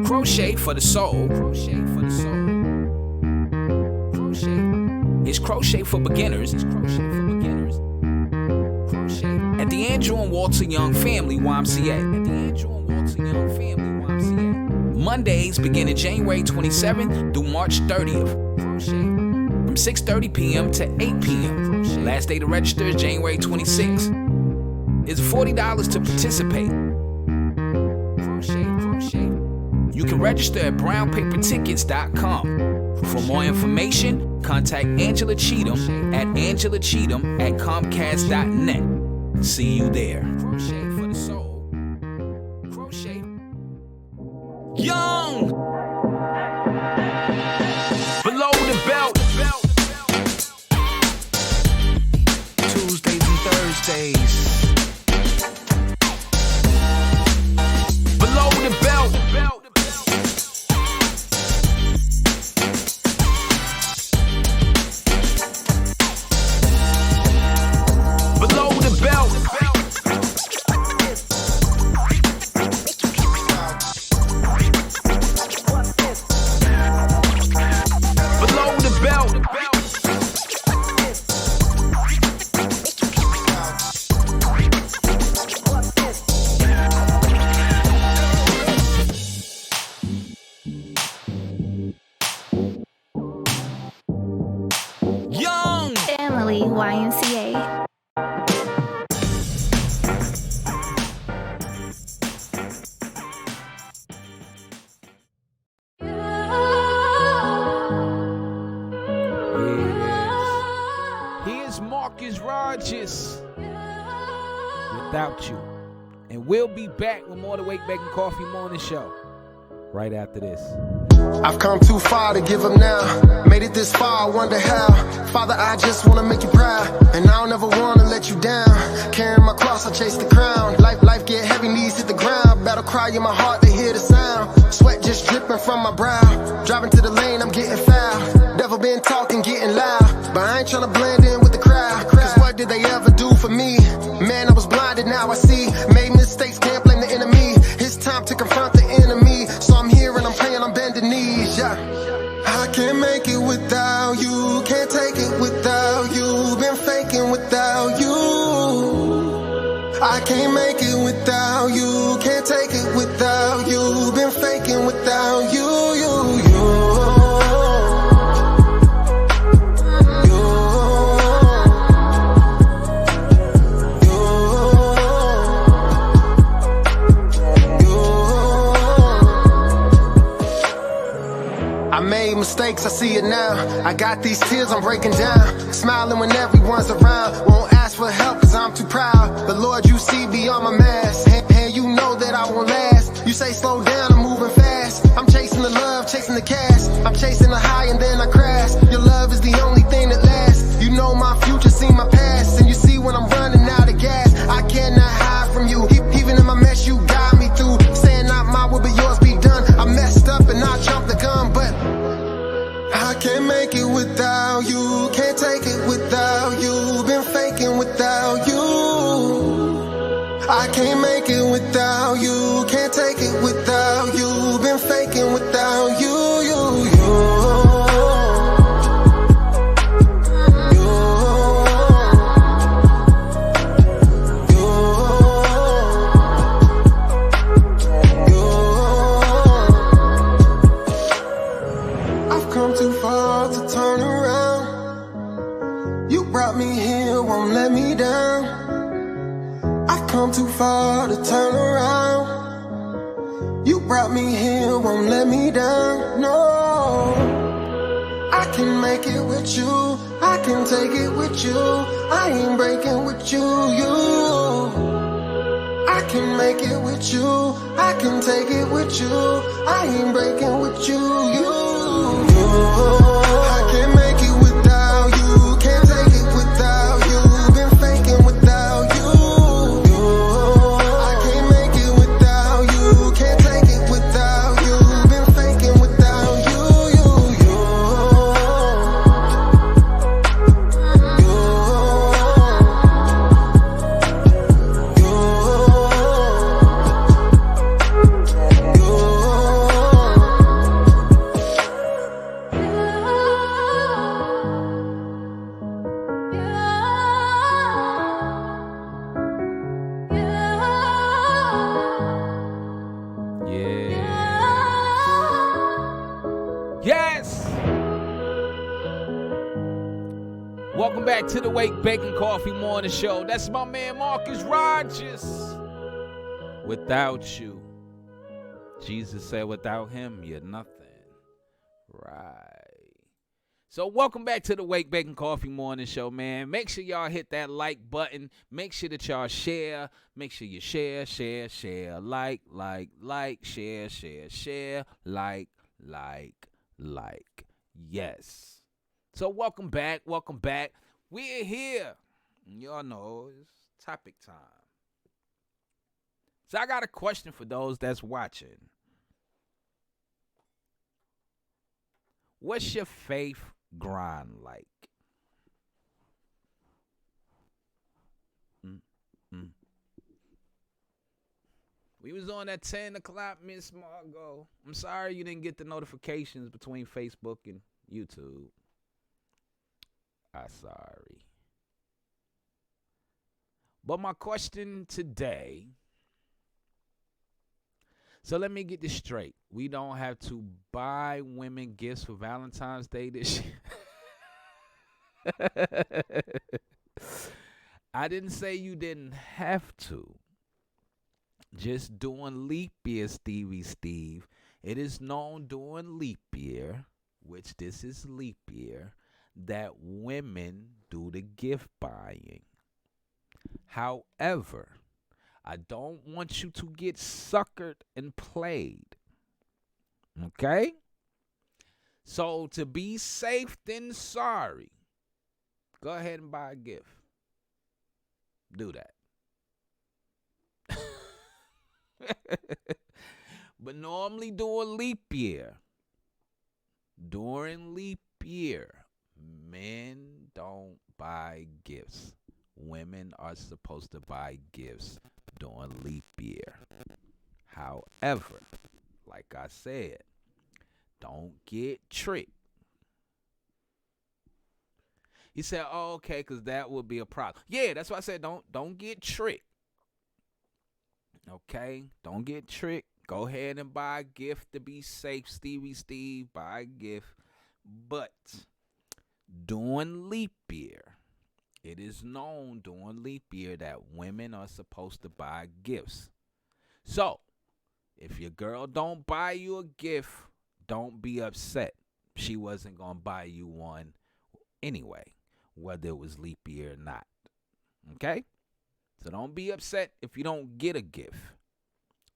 Crochet for the soul. Crochet for the soul. Crochet. It's crochet for beginners. It's crochet for beginners. Crochet. At the Andrew and Walter Young Family YMCA. At the Andrew and Walter Young Family YMCA. Mondays beginning January 27th through March 30th. Crochet. from 6:30 p.m. to 8 p.m. Last day to register is January 26th. It's $40 to participate. You can register at brownpapertickets.com. For more information, contact Angela Cheatham at angelacheatham@comcast.net. See you there. Crochet for the soul. Crochet. Young! Below the belt. Tuesdays and Thursdays. Below the belt. Below the belt. Below the belt. Young! Family YMCA. Here's Marcus Rogers. Without you. And we'll be back with more of the WakeBake and Coffee Morning Show right after this. I've come too far to give up now. Made it this far, I wonder how. Father, I just wanna make you proud, and I don't ever wanna let you down. Carrying my cross, I chase the crown. Life get heavy, knees hit the ground. Battle cry in my heart, they hear the sound. Sweat just dripping from my brow. Driving to the lane, I'm getting foul. Devil been talking, getting loud, but I ain't tryna blend in with the crowd. Cause what did they ever do for me? Man, I was blinded, now I see. Made mistakes, can't blame the enemy. It's time to confront the enemy. So I'm here and I'm praying, I'm bending knees, yeah. I can't make it without you. Can't take it without you. Been faking without you. I can't make it without you. Can't take it without you. Been faking without you. I made mistakes, I see it now. I got these tears, I'm breaking down. Smiling when everyone's around. Won't ask for help cause I'm too proud. But Lord, you see beyond my mask. And you know that I won't last. You say slow down, I'm moving fast. I'm chasing the love, chasing the cash. I'm chasing the high and then I crash. Your love is the only thing that lasts. You know my future, see my past. And you see when I'm running out of gas. I cannot hide from you. Even in my mess, you got me through. Saying not my will, but yours be done. I messed up and I jumped the gun, but I can't make it without you. Can't take it without you. Been faking without you. I can't make it without you. Can't take it without you. Been faking without you. I've come too far to turn around. You brought me here, won't let me down. I've come too far to turn around. You brought me here, won't let me down. No, I can make it with you. I can take it with you. I ain't breaking with you. I can make it with you. I can take it with you. I ain't breaking with you. I can't make it without you. Can't take it without you. Been faking without you. I can't make it without you. Can't take it without you. Been faking without you. Welcome back to the WakeBake and Coffee Morning Show. That's my man Marcus Rogers. Without you, Jesus said, without him, you're nothing. Right. So welcome back to the WakeBake and Coffee Morning Show, man. Make sure y'all hit that like button. Make sure that y'all share. Make sure you share, like, share, like. Yes. So welcome back. We're here. Y'all know it's topic time. So I got a question for those that's watching. What's your faith grind like? We was on at 10 o'clock, Miss Margot. I'm sorry you didn't get the notifications between Facebook and YouTube. I'm sorry. But my question today, so let me get this straight. We don't have to buy women gifts for Valentine's Day this year. I didn't say you didn't have to. Just during leap year, Steve. It is known during leap year, which this is leap year, that women do the gift buying. However, I don't want you to get suckered and played. Okay? So to be safe than sorry, go ahead and buy a gift. Do that. But normally during leap year, men don't buy gifts. Women are supposed to buy gifts during leap year. However, like I said, don't get tricked. He said, oh, okay, because that would be a problem. Yeah, that's why I said don't get tricked. Okay? Don't get tricked. Go ahead and buy a gift to be safe, Steve. Buy a gift. But during leap year, it is known during leap year that women are supposed to buy gifts. So, if your girl don't buy you a gift, don't be upset. She wasn't going to buy you one anyway, whether it was leap year or not. Okay? So don't be upset if you don't get a gift.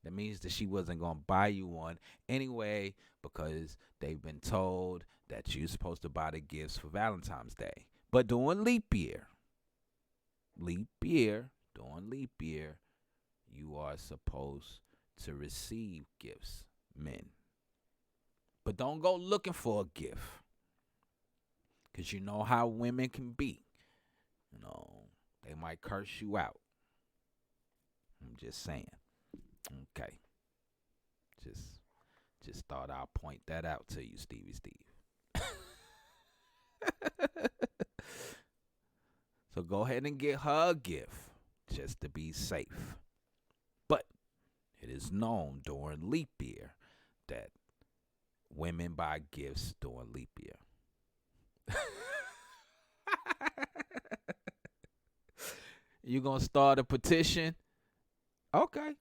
That means that she wasn't going to buy you one anyway because they've been told that you're supposed to buy the gifts for Valentine's Day. But during leap year, you are supposed to receive gifts, men. But don't go looking for a gift because you know how women can be. You know, they might curse you out. I'm just saying. Okay. Just thought I'll point that out to you, Steve. So go ahead and get her a gift just to be safe. But it is known during leap year that women buy gifts during leap year. You gonna start a petition? Okay.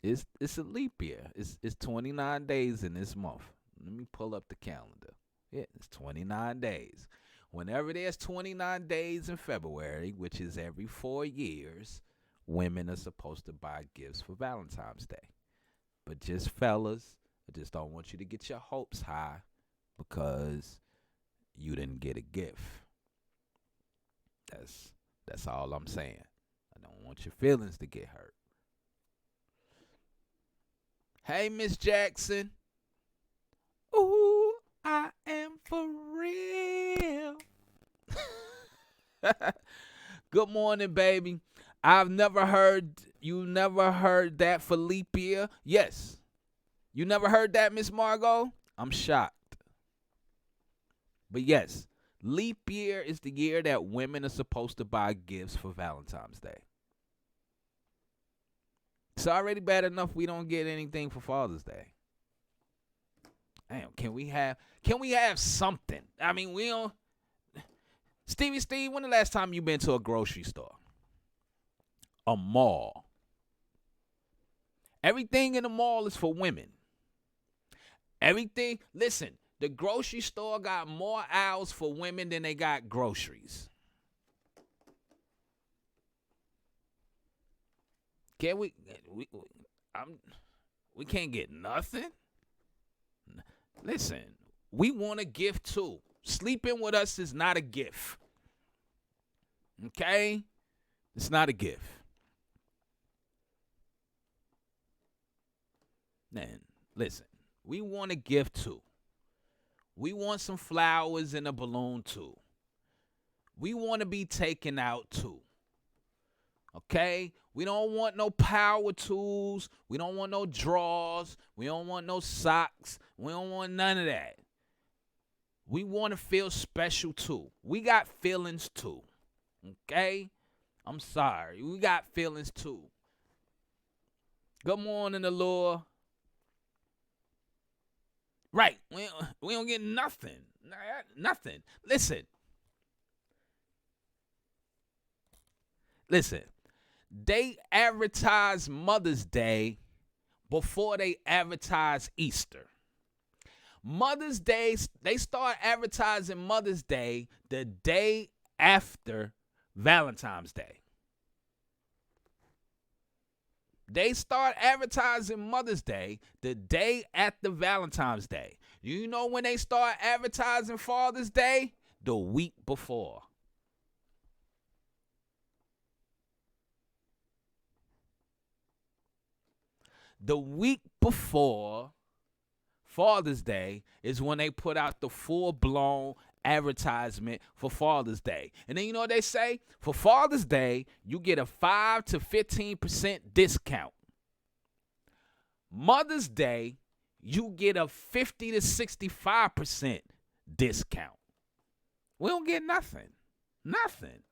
It's a leap year. It's 29 days in this month. Let me pull up the calendar. Yeah, it's 29 days. Whenever there's 29 days in February, which is every 4 years, women are supposed to buy gifts for Valentine's Day. But just fellas, I just don't want you to get your hopes high because you didn't get a gift. That's all I'm saying. I don't want your feelings to get hurt. Hey, Miss Jackson. Ooh, I am for real. Good morning, baby. You never heard that for leap year? Yes. You never heard that, Miss Margot? I'm shocked. But yes, leap year is the year that women are supposed to buy gifts for Valentine's Day. It's already bad enough we don't get anything for Father's Day. Damn, can we have something? I mean, we don't. Steve, when the last time you been to a grocery store? A mall. Everything in the mall is for women. Everything, listen, the grocery store got more aisles for women than they got groceries. Can we can't get nothing? Listen, we want a gift too. Sleeping with us is not a gift. Okay? It's not a gift. Man, listen, we want a gift too. We want some flowers and a balloon too. We want to be taken out too. Okay? We don't want no power tools. We don't want no drawers. We don't want no socks. We don't want none of that. We want to feel special too. We got feelings too. Okay? I'm sorry. We got feelings too. Good morning, Allure. Right. We don't get nothing. Nothing. Listen. They advertise Mother's Day before they advertise Easter. Mother's Day, they start advertising Mother's Day the day after Valentine's Day. They start advertising Mother's Day the day after Valentine's Day. You know when they start advertising Father's Day? The week before. The week before Father's Day is when they put out the full-blown advertisement for Father's Day. And then you know what they say? For Father's Day, you get a 5 to 15% discount. Mother's Day, you get a 50 to 65% discount. We don't get nothing. Nothing.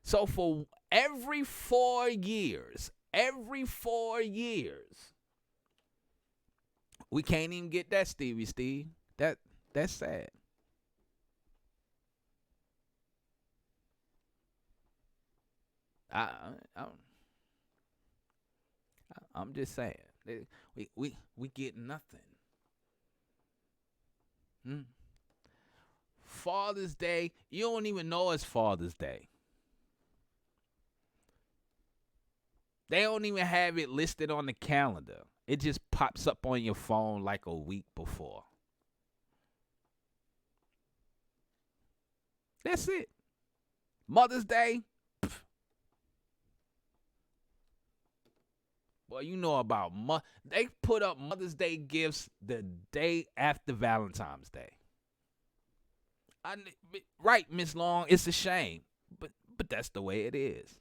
So for every 4 years, we can't even get that, Steve. That's sad. I'm just saying. We get nothing. Father's Day, you don't even know it's Father's Day. They don't even have it listed on the calendar. It just pops up on your phone like a week before. That's it. Mother's Day. Well, you know about they put up Mother's Day gifts the day after Valentine's Day. Right, Miss Long, it's a shame, but that's the way it is.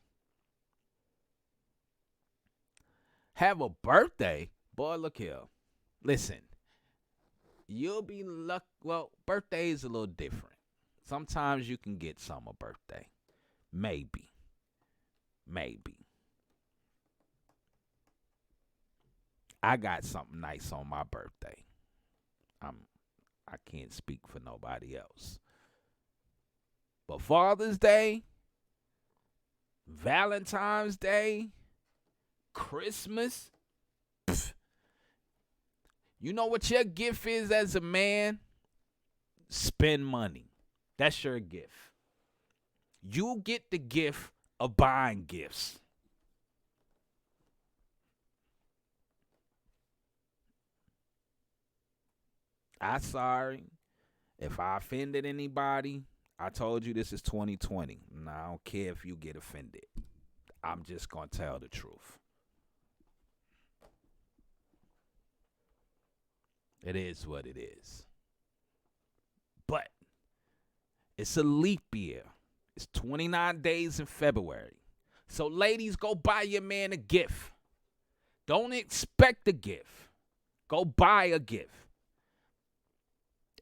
Have a birthday? Boy, look here. Listen, you'll be lucky. Well, birthday is a little different. Sometimes you can get some a birthday. Maybe. I got something nice on my birthday. I can't speak for nobody else. But Father's Day, Valentine's Day, Christmas, you know what your gift is as a man? Spend money. That's your gift. You get the gift of buying gifts. I'm sorry if I offended anybody. I told you this is 2020. And I don't care if you get offended. I'm just going to tell the truth. It is what it is. But it's a leap year. It's 29 days in February. So ladies, go buy your man a gift. Don't expect a gift. Go buy a gift.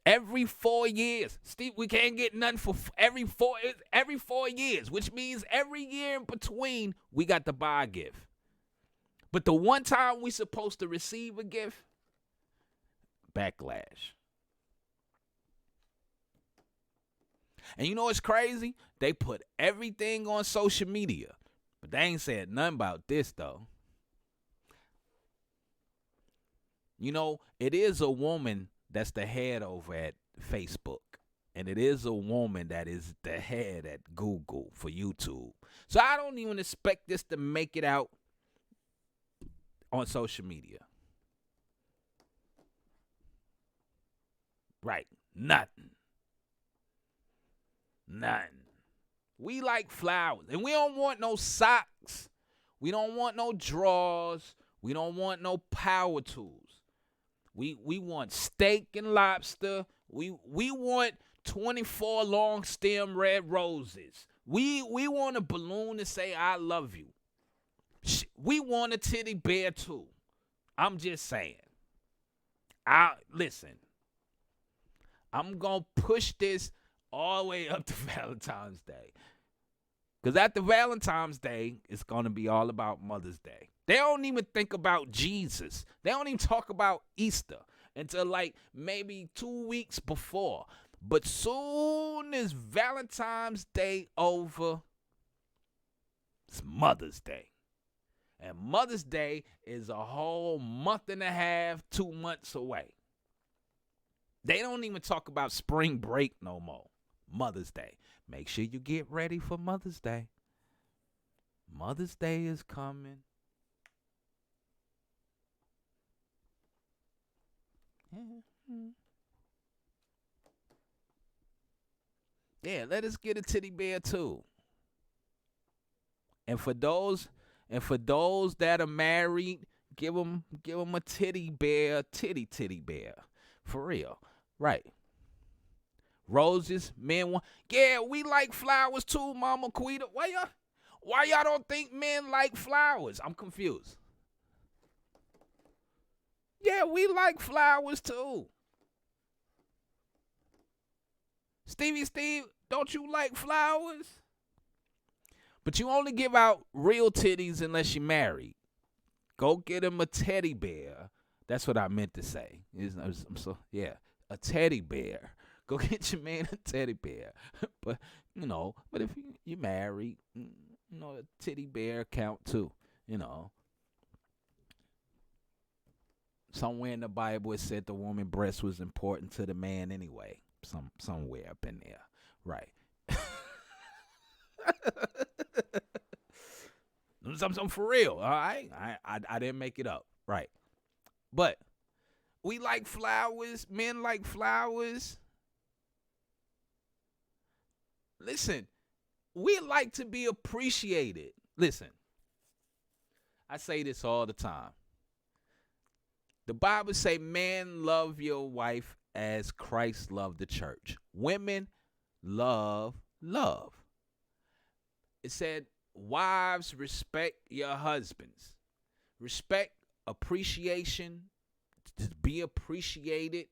Every 4 years. Steve, we can't get nothing for every 4 years, which means every year in between, we got to buy a gift. But the one time we supposed to receive a gift, backlash. And you know what's crazy? They put everything on social media, but they ain't said nothing about this, though. You know, it is a woman that's the head over at Facebook. And it is a woman that is the head at Google for YouTube. So I don't even expect this to make it out on social media. Right. Nothing. We like flowers. And we don't want no socks. We don't want no drawers. We don't want no power tools. We want steak and lobster. We want 24 long stem red roses. We want a balloon to say I love you. We want a teddy bear too. I'm just saying. Listen. I'm going to push this all the way up to Valentine's Day. Because after Valentine's Day, it's going to be all about Mother's Day. They don't even think about Jesus. They don't even talk about Easter until like maybe 2 weeks before. But soon as Valentine's Day over, it's Mother's Day. And Mother's Day is a whole month and a half, 2 months away. They don't even talk about spring break no more. Mother's Day. Make sure you get ready for Mother's Day. Mother's Day is coming. Yeah, let us get a teddy bear too. And for those that are married, give them a teddy bear, teddy bear. For real. Right. Roses, men want. Yeah, we like flowers too, Mama Quita. Why y'all don't think men like flowers? I'm confused. Yeah, we like flowers too. Steve, don't you like flowers? But you only give out real titties unless you're married. Go get him a teddy bear. That's what I meant to say. A teddy bear. Go get your man a teddy bear. But if you're married, a teddy bear count too, Somewhere in the Bible it said the woman breast was important to the man anyway. Somewhere up in there. Right. Something for real, all right? I didn't make it up. Right. But we like flowers. Men like flowers. Listen, we like to be appreciated. Listen, I say this all the time. The Bible say, man, love your wife as Christ loved the church. Women love. It said, wives, respect your husbands. Respect, appreciation, to be appreciated.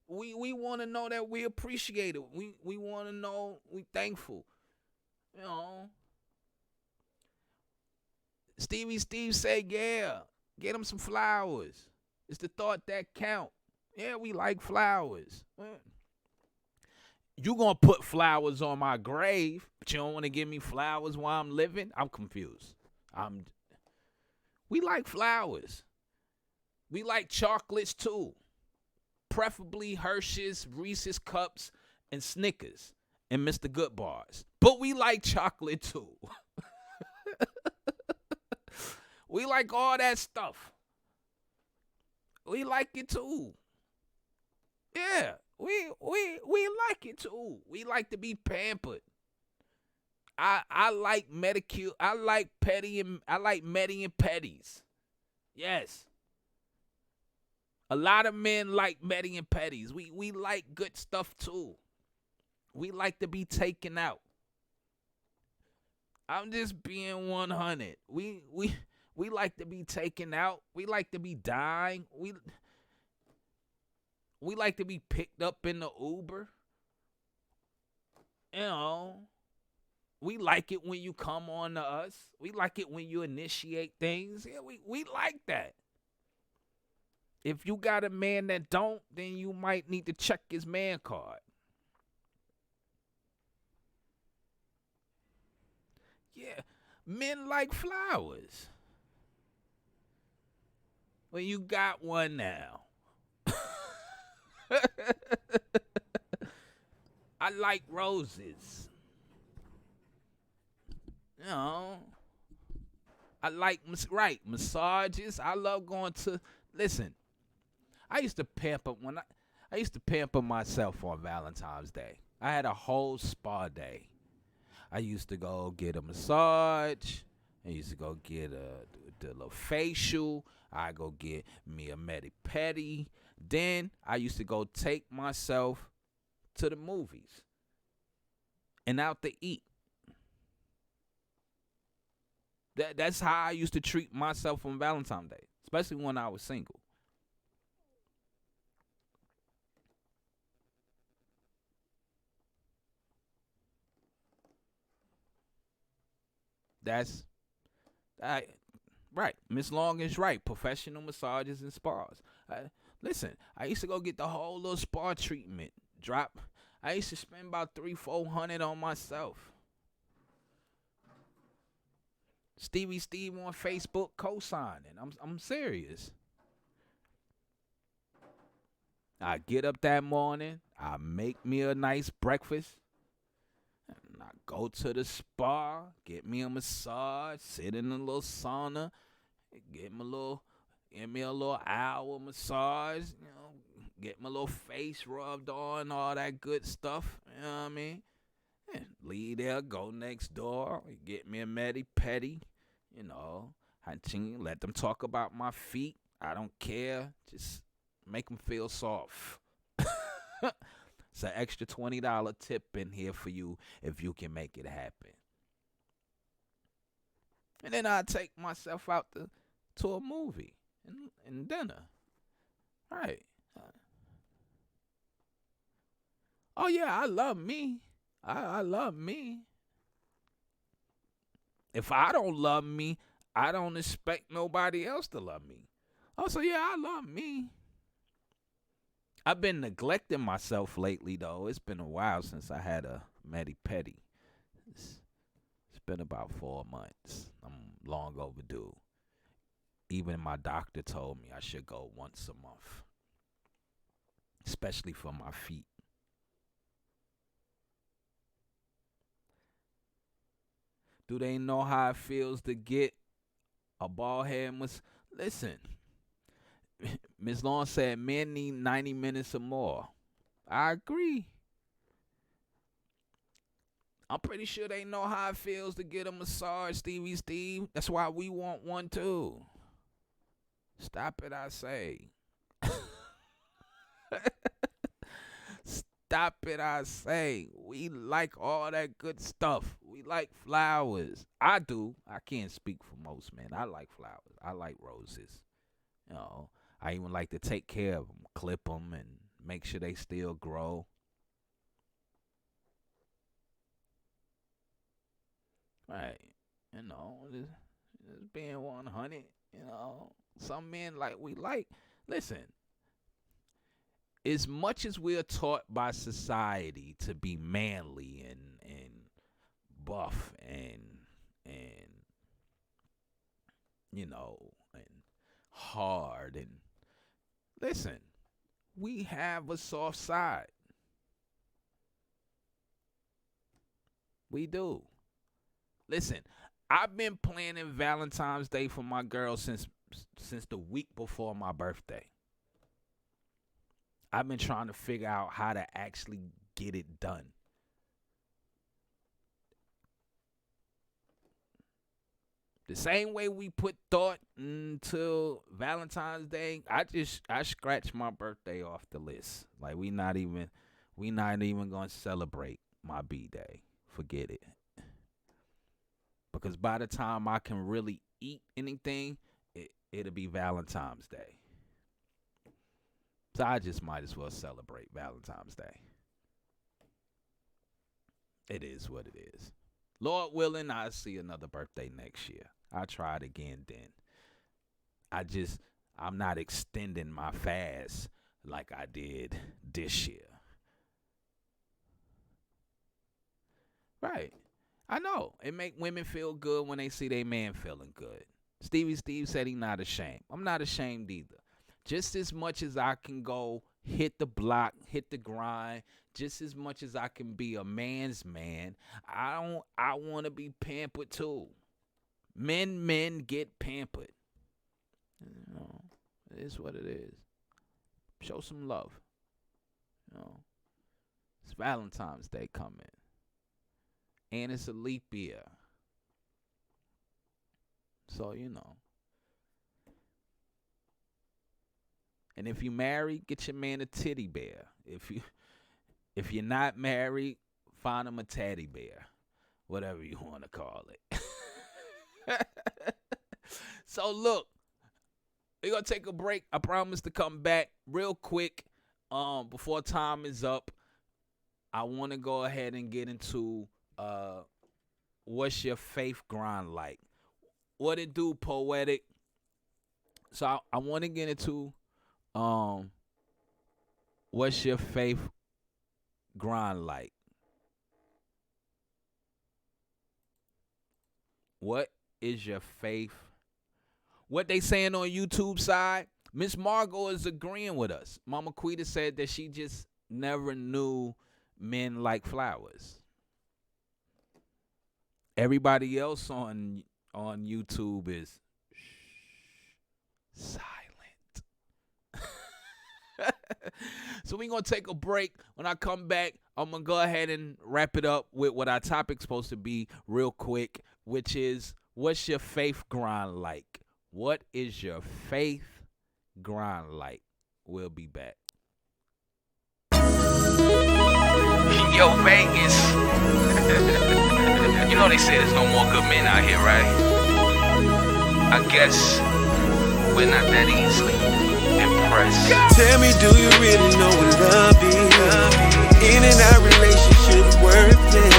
We want to know that we appreciate it. We want to know we thankful. Steve said, yeah, get him some flowers. It's the thought that count. Yeah, we like flowers. You gonna put flowers on my grave, but you don't want to give me flowers while I'm living? I'm confused. We like flowers. We like chocolates too. Preferably Hershey's, Reese's Cups, and Snickers, and Mr. Good Bars. But we like chocolate too. We like all that stuff. We like it too. Yeah, we like it too. We like to be pampered. I like medicure. I like medi and petties. Yes. A lot of men like medi and petties. We like good stuff too. We like to be taken out. I'm just being 100. We like to be taken out. We like to be dying. We like to be picked up in the Uber. We like it when you come on to us. We like it when you initiate things. Yeah, we like that. If you got a man that don't, then you might need to check his man card. Yeah, men like flowers. Well, you got one now. I like roses. You know, I like massages. I love going to listen. I used to pamper myself on Valentine's Day. I had a whole spa day. I used to go get a massage. I used to go get the little facial. I go get me a medi-pedi. Then I used to go take myself to the movies and out to eat. That's how I used to treat myself on Valentine's Day, especially when I was single. That's right. Miss Long is right. Professional massages and spas. Listen, I used to go get the whole little spa treatment. I used to spend about $300-400 on myself. Stevie Steve on Facebook co-signing. I'm serious. I get up that morning. I make me a nice breakfast. And I go to the spa, get me a massage, sit in a little sauna, get me a little hour massage, get my little face rubbed on, all that good stuff, you know what I mean? And leave there, go next door, get me a medi-pedi, let them talk about my feet. I don't care, just make them feel soft. It's an extra $20 tip in here for you if you can make it happen. And then I take myself out to a movie and dinner. All right. Oh, yeah, I love me. I love me. If I don't love me, I don't expect nobody else to love me. Oh, so yeah, I love me. I've been neglecting myself lately, though. It's been a while since I had a medi-pedi. It's been about 4 months. I'm long overdue. Even my doctor told me I should go once a month, especially for my feet. Do they know how it feels to get a bald head? Listen, Ms. Long said men need 90 minutes or more. I agree. I'm pretty sure they know how it feels to get a massage, Stevie Steve. That's why we want one too. Stop it, I say. Stop it, I say. We like all that good stuff. We like flowers. I do. I can't speak for most men. I like flowers. I like roses. I even like to take care of them, clip them, and make sure they still grow. Right. Just being 100, some men listen, as much as we're taught by society to be manly and buff and hard, and listen, we have a soft side. We do. Listen, I've been planning Valentine's Day for my girl since the week before my birthday. I've been trying to figure out how to actually get it done. The same way we put thought into Valentine's Day, I scratched my birthday off the list. Like we not even gonna celebrate my B-Day. Forget it. Because by the time I can really eat anything, it'll be Valentine's Day. So I just might as well celebrate Valentine's Day. It is what it is. Lord willing, I'll see another birthday next year. I'll try it again then. I'm not extending my fast like I did this year. Right. I know. It make women feel good when they see their man feeling good. Stevie Steve said he not ashamed. I'm not ashamed either. Just as much as I can go hit the block, hit the grind, just as much as I can be a man's man, I want to be pampered too. Men get pampered. You know, it is what it is. Show some love. You know, it's Valentine's Day coming. And it's a leap year. So, you know. And if you married, get your man a teddy bear. If you're not married, find him a teddy bear. Whatever you want to call it. So look, we're gonna take a break. I promise to come back real quick. Before time is up, I want to go ahead and get into what's your faith grind like? What it do, Poetic? So I want to get into what's your faith grind like? What is your faith? What they saying on YouTube side? Miss Margot is agreeing with us. Mama Quita said that she just never knew men like flowers. Everybody else on YouTube is silent. So we're going to take a break. When I come back, I'm going to go ahead and wrap it up with what our topic's supposed to be real quick, which is, what's your faith grind like? What is your faith grind like? We'll be back. Yo, Vegas. You know they say there's no more good men out here, right? I guess we're not that easily impressed. Tell me, do you really know what love is? In and out relationship worthless.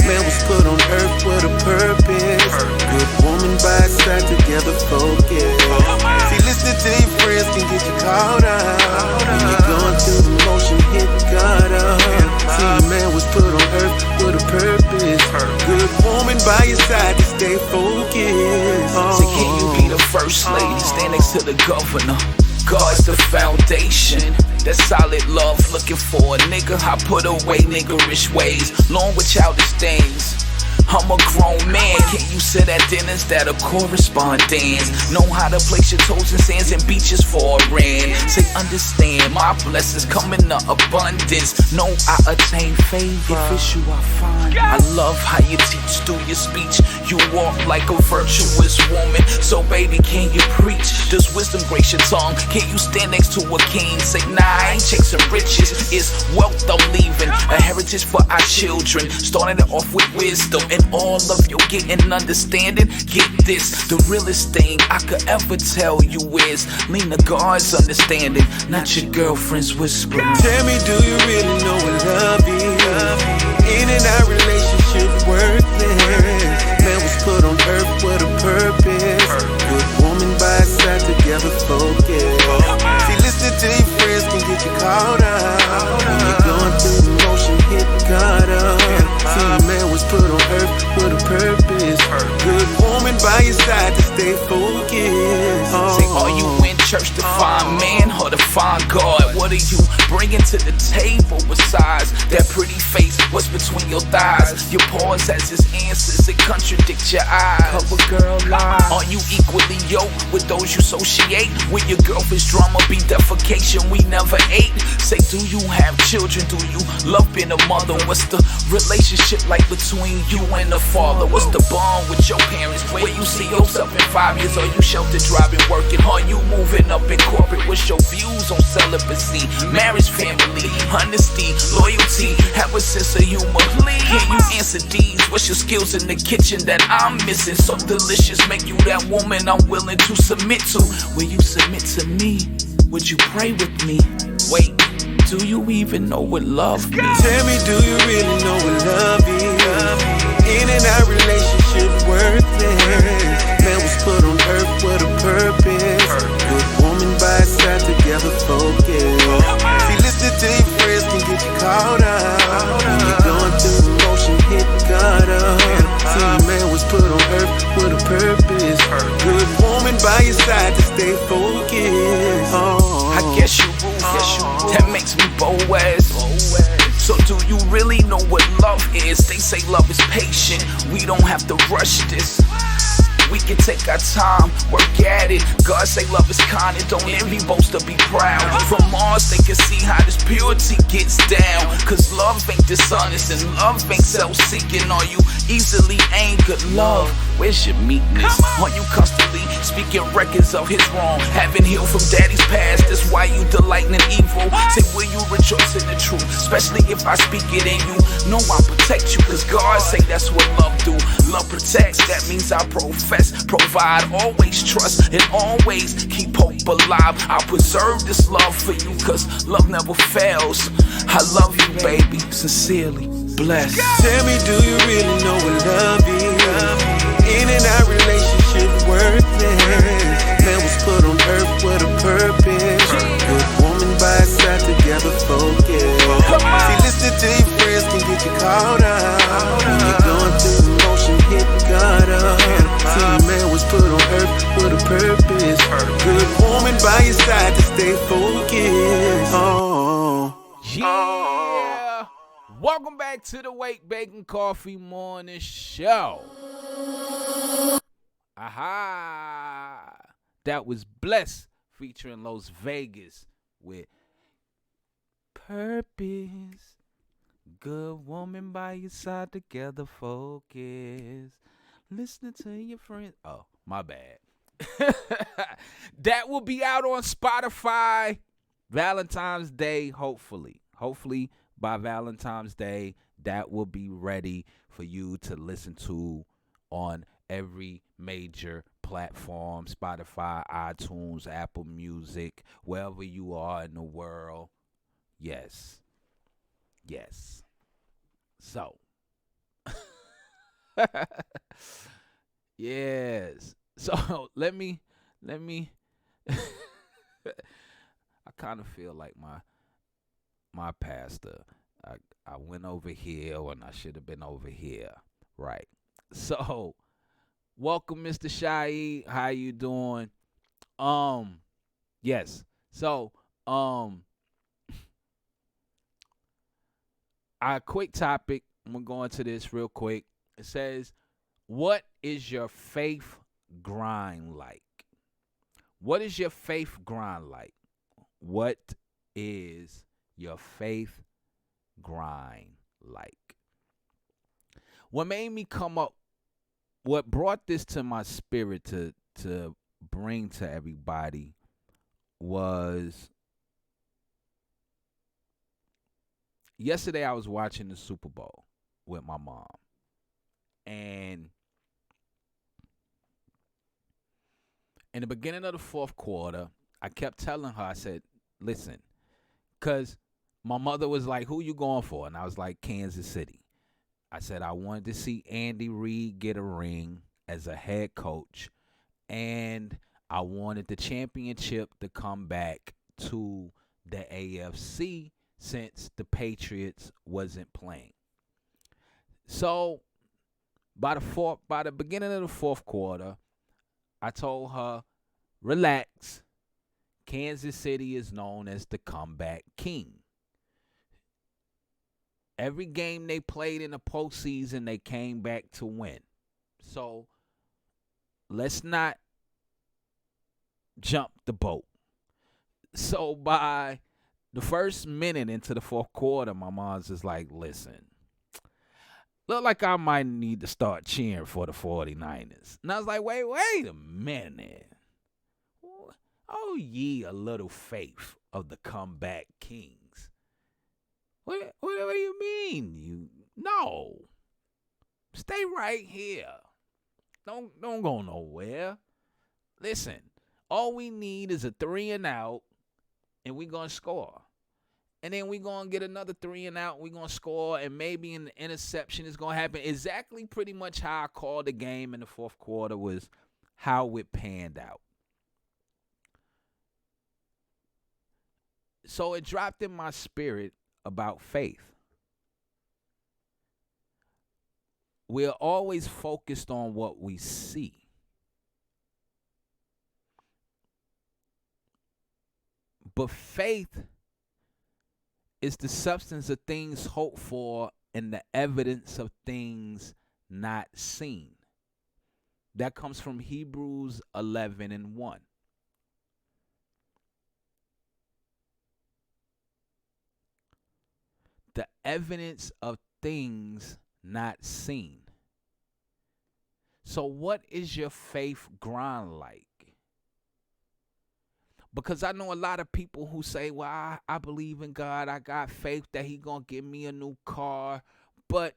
Man was put on earth with a purpose. Good woman by his side, together focused. See, listening to your friends can get you caught up. When you're going through the motion, hit God up. See, man was put on earth with a purpose. Good woman by your side to stay focused. So can you be the first lady, stand next to the governor? God's the foundation. That solid love, looking for a nigga. I put away niggerish ways, long with childish things. I'm a grown man. Can you sit at dinners that are correspondence? Know how to place your toes in sands and beaches for a rent. Say understand, my blessings come in abundance. Know I attain favor. If it's you I find. I love how you teach through your speech. You walk like a virtuous woman. So baby, can you preach? Does wisdom grace your tongue? Can you stand next to a king? Say nah, I ain't chasing riches. It's wealth I'm leaving, a heritage for our children. Starting it off with wisdom. And all of you getting understanding. Get this, the realest thing I could ever tell you is lean to God's understanding, not your girlfriend's whispering. Tell me, do you really know what love is? In and out relationship worthless. Man was put on earth with a purpose. Good woman by his side, together focused. See, listening to your friends can get you caught up. When you're going through the motion, hit God up. See, man was put on earth with a purpose. Good woman by your side to stay focused. Say, are you in church to find man or to find God? What are you bringing to the table besides that pretty face? What's between your thighs? Your pause has its answers that contradict your eyes. Cover girl lies. Are you equally yoked with those you associate? With your girlfriend's drama be defecation we never ate? Say, do you have children? Do you love being a mother? What's the relationship like between you and the father? What's the bond with your parents? Where you see yourself in 5 years? Are you sheltered, driving, working? Are you moving up in corporate? What's your views on celibacy? Marriage, family, honesty, loyalty, have a sense of humor. Can you answer these? What's your skills in the kitchen that I'm missing? So delicious, make you that woman I'm willing to submit to. Will you submit to me? Would you pray with me? Wait, do you even know what love means? Tell me, do you really know what love is? In and out relationship worthless. Man was put on earth with a purpose. Good purpose. Good woman by your side to stay focused. I guess you rule, that makes me Boaz. So do you really know what love is? They say love is patient, we don't have to rush this. We can take our time, work at it. God say love is kind and don't envy, boast to be proud. From Mars they can see how this purity gets down. Cause love ain't dishonest and love ain't self-seeking. Are you easily angered? Love, where's your meekness? Are you constantly speaking records of his wrong? Haven't healed from daddy's past, that's why you delighting in evil. Say will you rejoice in the truth? Especially if I speak it and you know I protect you. Cause God say that's what love do. Love protects, that means I profess, provide, always trust, and always keep hope alive. I preserve this love for you, cause love never fails. I love you, baby, sincerely, blessed. Tell me, do you really know what love is? In and out relationship worthless. Man was put on earth with a purpose. Good woman by his side together focused. See, listening to your friends can get you caught up. When you're going through emotion, hit God up. See, man was put on earth with a purpose. Good woman by your side to stay focused. Yeah. Welcome back to the WakeBake and Coffee Morning Show. Aha. That was Bless featuring Las Vegas with Purpose. Good woman by your side together focus. Listening to your friends. Oh, my bad. That will be out on Spotify Valentine's Day, hopefully. Hopefully by Valentine's Day, that will be ready for you to listen to on every major platform. Spotify, iTunes, Apple Music, wherever you are in the world. Yes. Yes. So. Yes. So let me I kind of feel like my pastor. I went over here when I should have been over here. Right. So welcome, Mr. Shai. How you doing? Yes. So our quick topic, I'm gonna go into this real quick. It says, what is your faith grind like? What is your faith grind like? What is your faith grind like? What made me come up, what brought this to my spirit to bring to everybody was yesterday I was watching the Super Bowl with my mom. And in the beginning of the fourth quarter, I kept telling her, I said, listen, because my mother was like, who you going for? And I was like, Kansas City. I said, I wanted to see Andy Reid get a ring as a head coach. And I wanted the championship to come back to the AFC since the Patriots wasn't playing. So by the beginning of the fourth quarter, I told her, relax. Kansas City is known as the comeback king. Every game they played in the postseason, they came back to win. So let's not jump the boat. So by the first minute into the fourth quarter, my mom's just like, listen, look like I might need to start cheering for the 49ers. And I was like, wait a minute. Oh, ye a little faith of the comeback kings. What do you mean? No. Stay right here. Don't go nowhere. Listen, all we need is a 3 and out, and we're going to score. And then we're going to get another 3 and out. We're going to score, and maybe an interception is going to happen. Exactly pretty much how I called the game in the fourth quarter was how it panned out. So it dropped in my spirit about faith. We're always focused on what we see. But faith is the substance of things hoped for and the evidence of things not seen. That comes from Hebrews 11:1. The evidence of things not seen. So what is your faith grind like? Because I know a lot of people who say, well, I believe in God. I got faith that he going to give me a new car. But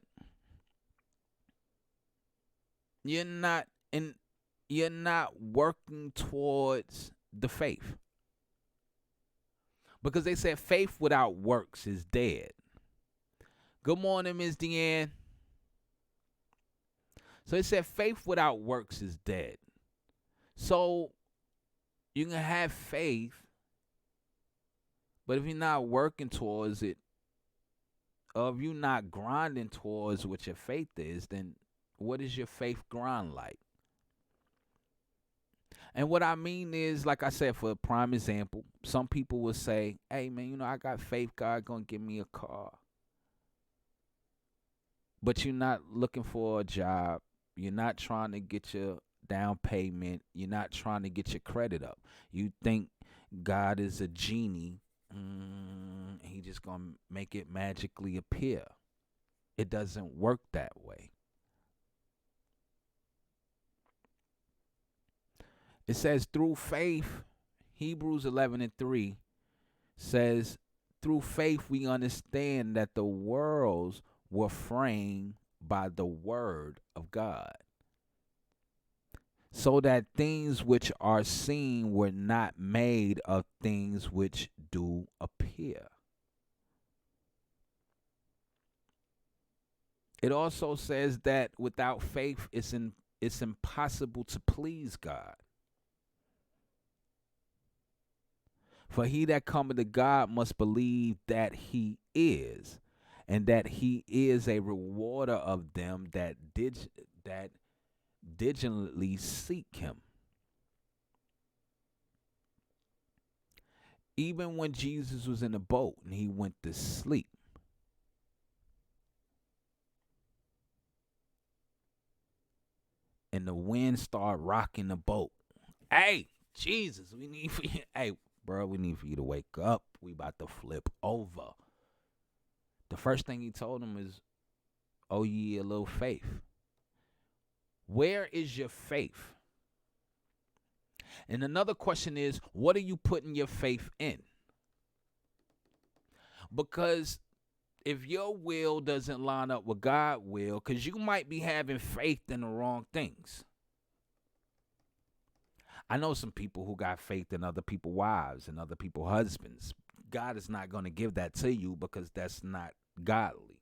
you're not working towards the faith. Because they said faith without works is dead. Good morning, Ms. Deanne. So it said faith without works is dead. So you can have faith, but if you're not working towards it, or if you're not grinding towards what your faith is, then what is your faith grind like? And what I mean is, like I said, for a prime example, some people will say, hey, man, I got faith God going to give me a car. But you're not looking for a job. You're not trying to get your down payment. You're not trying to get your credit up. You think God is a genie. He just going to make it magically appear. It doesn't work that way. It says through faith, Hebrews 11:3 says, through faith we understand that the worlds were framed by the word of God, so that things which are seen were not made of things which do appear. It also says that without faith it's impossible to please God. For he that cometh to God must believe that he is, and that he is a rewarder of them that diligently seek him. Even when Jesus was in the boat and he went to sleep, and the wind started rocking the boat. Hey, Jesus, we need for you. Hey, bro, we need for you to wake up. We about to flip over. The first thing he told him is, oh, ye a little faith. Where is your faith? And another question is, what are you putting your faith in? Because if your will doesn't line up with God's will, because you might be having faith in the wrong things. I know some people who got faith in other people's wives and other people's husbands. God is not going to give that to you because that's not godly.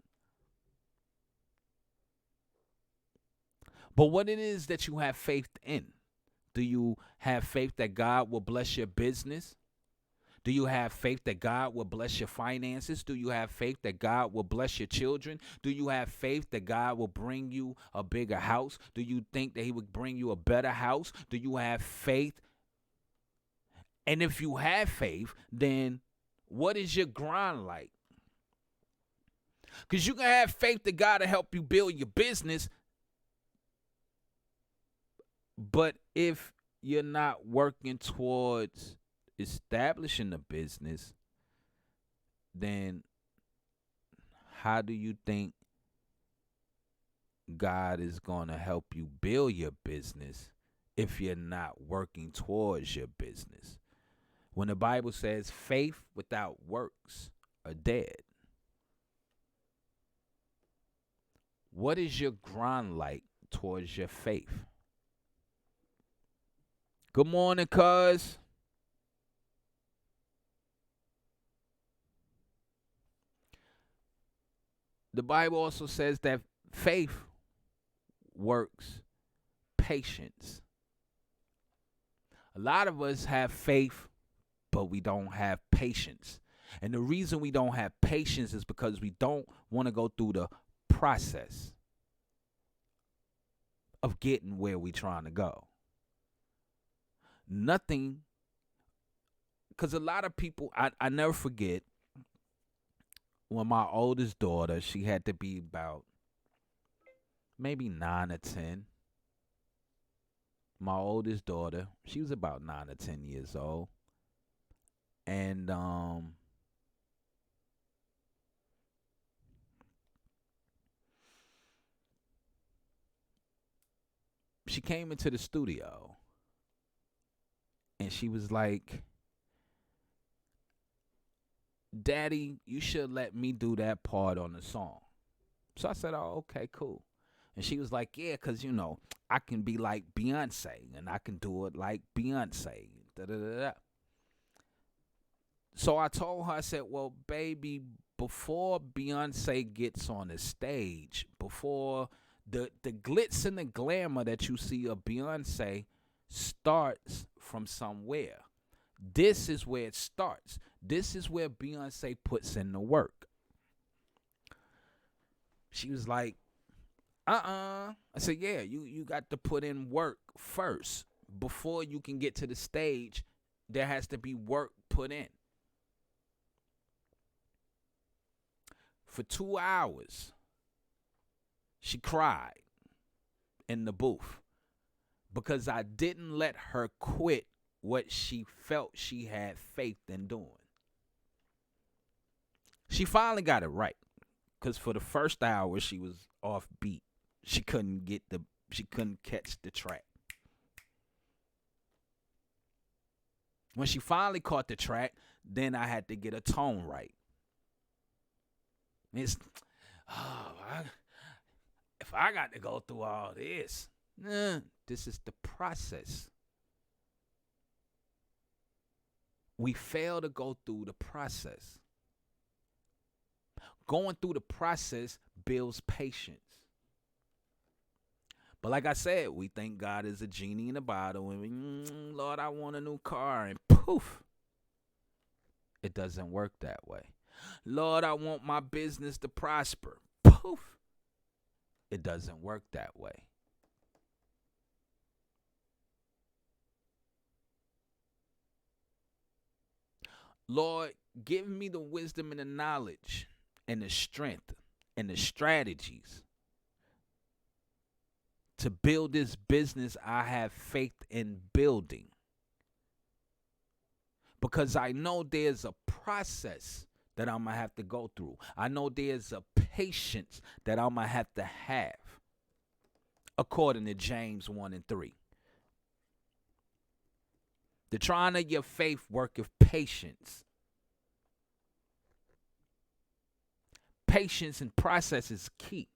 But what it is that you have faith in? Do you have faith that God will bless your business? Do you have faith that God will bless your finances? Do you have faith that God will bless your children? Do you have faith that God will bring you a bigger house? Do you think that he would bring you a better house? Do you have faith? And if you have faith, then what is your grind like? Because you can have faith that God will help you build your business, but if you're not working towards establishing a business, then how do you think God is going to help you build your business if you're not working towards your business? When the Bible says faith without works are dead. What is your grind like towards your faith? Good morning, cuz. The Bible also says that faith works patience. A lot of us have faith, but we don't have patience. And the reason we don't have patience is because we don't want to go through the process of getting where we're trying to go. Nothing because a lot of people, I never forget when my oldest daughter, she had to be about maybe 9 or 10. My oldest daughter, she was about 9 or 10 years old. And she came into the studio and she was like, Daddy, you should let me do that part on the song. So I said, oh, okay, cool. And she was like, yeah, because, I can be like Beyonce and I can do it like Beyonce. Da-da-da-da. So I told her, I said, well, baby, before Beyonce gets on the stage, before the glitz and the glamour that you see of Beyonce starts from somewhere. This is where it starts. This is where Beyonce puts in the work. She was like, I said, yeah, you got to put in work first. Before you can get to the stage, there has to be work put in. For 2 hours, she cried in the booth because I didn't let her quit what she felt she had faith in doing. She finally got it right because for the first hour, she was off beat. She couldn't catch the track. When she finally caught the track, then I had to get a tone right. If I got to go through all this, this is the process. We fail to go through the process. Going through the process builds patience. But like I said, we think God is a genie in a bottle and Lord, I want a new car, and poof, it doesn't work that way. Lord, I want my business to prosper. Poof, it doesn't work that way. Lord, give me the wisdom and the knowledge and the strength and the strategies to build this business I have faith in building. Because I know there's a process that I'm going to have to go through. I know there's a patience that I'm going to have, according to James 1:3. The trying of your faith worketh patience. Patience and process is key.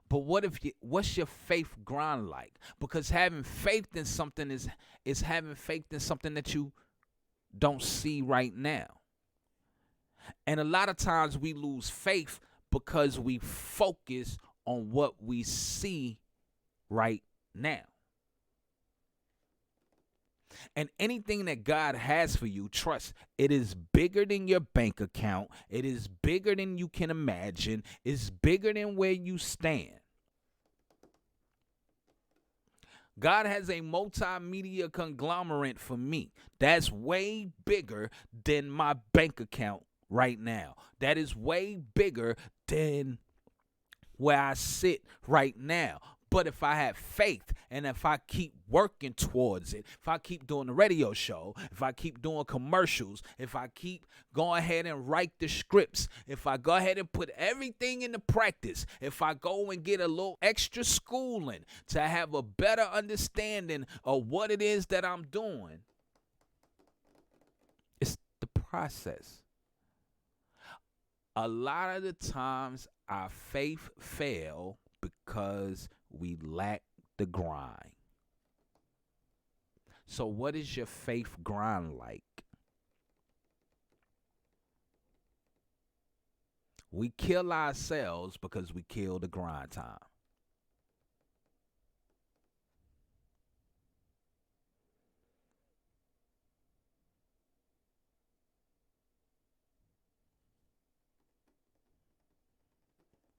But what's your faith grind like? Because having faith in something is having faith in something that you don't see right now. And a lot of times we lose faith because we focus on what we see right now. And anything that God has for you, trust, it is bigger than your bank account. It is bigger than you can imagine. It's bigger than where you stand. God has a multimedia conglomerate for me. That's way bigger than my bank account right now. That is way bigger than where I sit right now. But if I have faith and if I keep working towards it, if I keep doing the radio show, if I keep doing commercials, if I keep going ahead and write the scripts, if I go ahead and put everything into practice, if I go and get a little extra schooling to have a better understanding of what it is that I'm doing, it's the process. A lot of the times our faith fail because we lack the grind. So what is your faith grind like? We kill ourselves because we kill the grind time.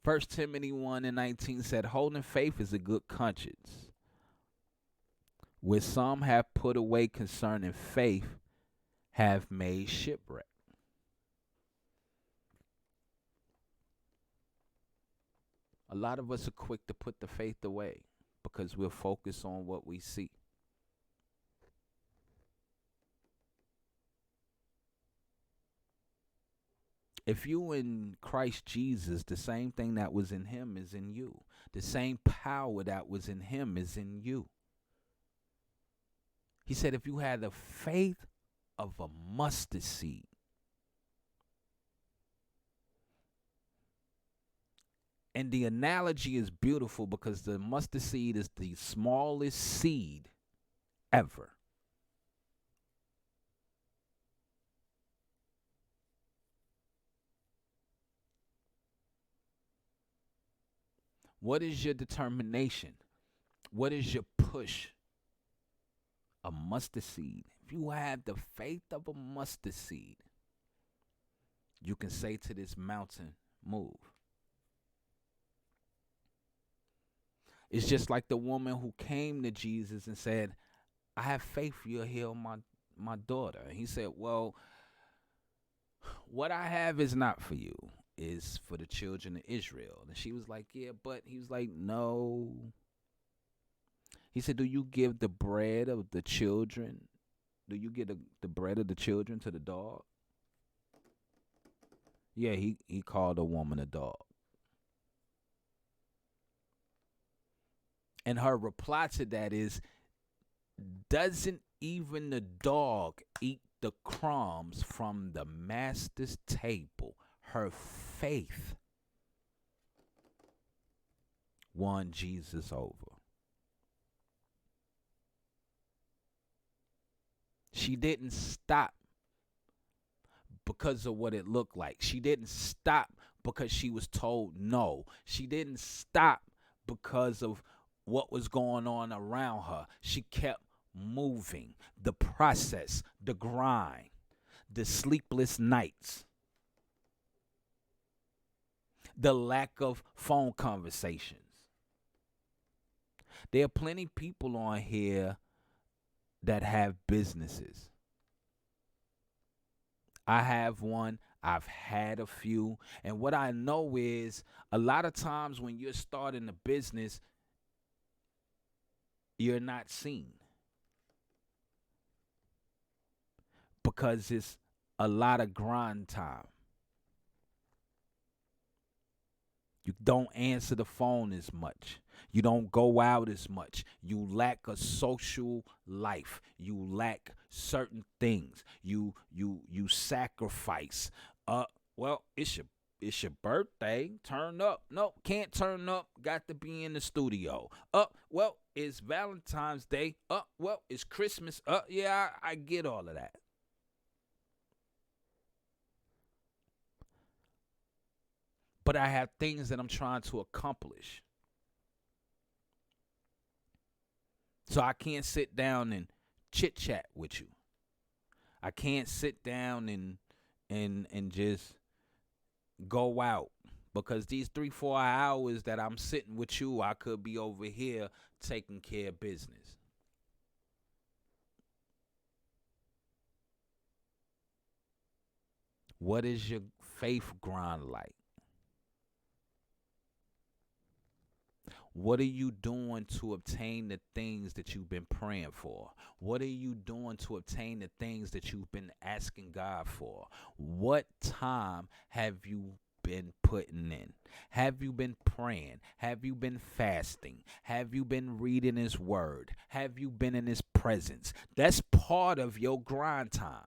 First Timothy 1:19 said, holding faith is a good conscience. where some have put away concerning faith, have made shipwreck. A lot of us are quick to put the faith away because we're focused on what we see. If you in Christ Jesus, the same thing that was in him is in you. The same power that was in him is in you. He said if you had the faith of a mustard seed, and the analogy is beautiful because the mustard seed is the smallest seed ever. What is your determination? What is your push? A mustard seed. If you have the faith of a mustard seed, you can say to this mountain, move. It's just like the woman who came to Jesus and said, I have faith you'll heal my daughter. And he said, well, what I have is not for you. Is for the children of Israel. And she was like, yeah, but he was like, no. He said, do you give the bread of the children? Do you give the bread of the children to the dog? Yeah, he called a woman a dog. And her reply to that is, doesn't even the dog eat the crumbs from the master's table? Her faith won Jesus over. She didn't stop because of what it looked like. She didn't stop because she was told no. She didn't stop because of what was going on around her. She kept moving. The process, the grind, the sleepless nights, the lack of phone conversations. There are plenty of people on here that have businesses. I have one. I've had a few. And what I know is a lot of times when you're starting a business, you're not seen. Because it's a lot of grind time. You don't answer the phone as much. You don't go out as much. You lack a social life. You lack certain things. You sacrifice. Well, it's your birthday. Turn up. No, can't turn up. Got to be in the studio. Well, it's Valentine's Day. Well, it's Christmas. Yeah, I get all of that. But I have things that I'm trying to accomplish. So I can't sit down and chit-chat with you. I can't sit down and just go out. Because these 3-4 hours that I'm sitting with you, I could be over here taking care of business. What is your faith grind like? What are you doing to obtain the things that you've been praying for? What are you doing to obtain the things that you've been asking God for? What time have you been putting in? Have you been praying? Have you been fasting? Have you been reading his word? Have you been in his presence? That's part of your grind time.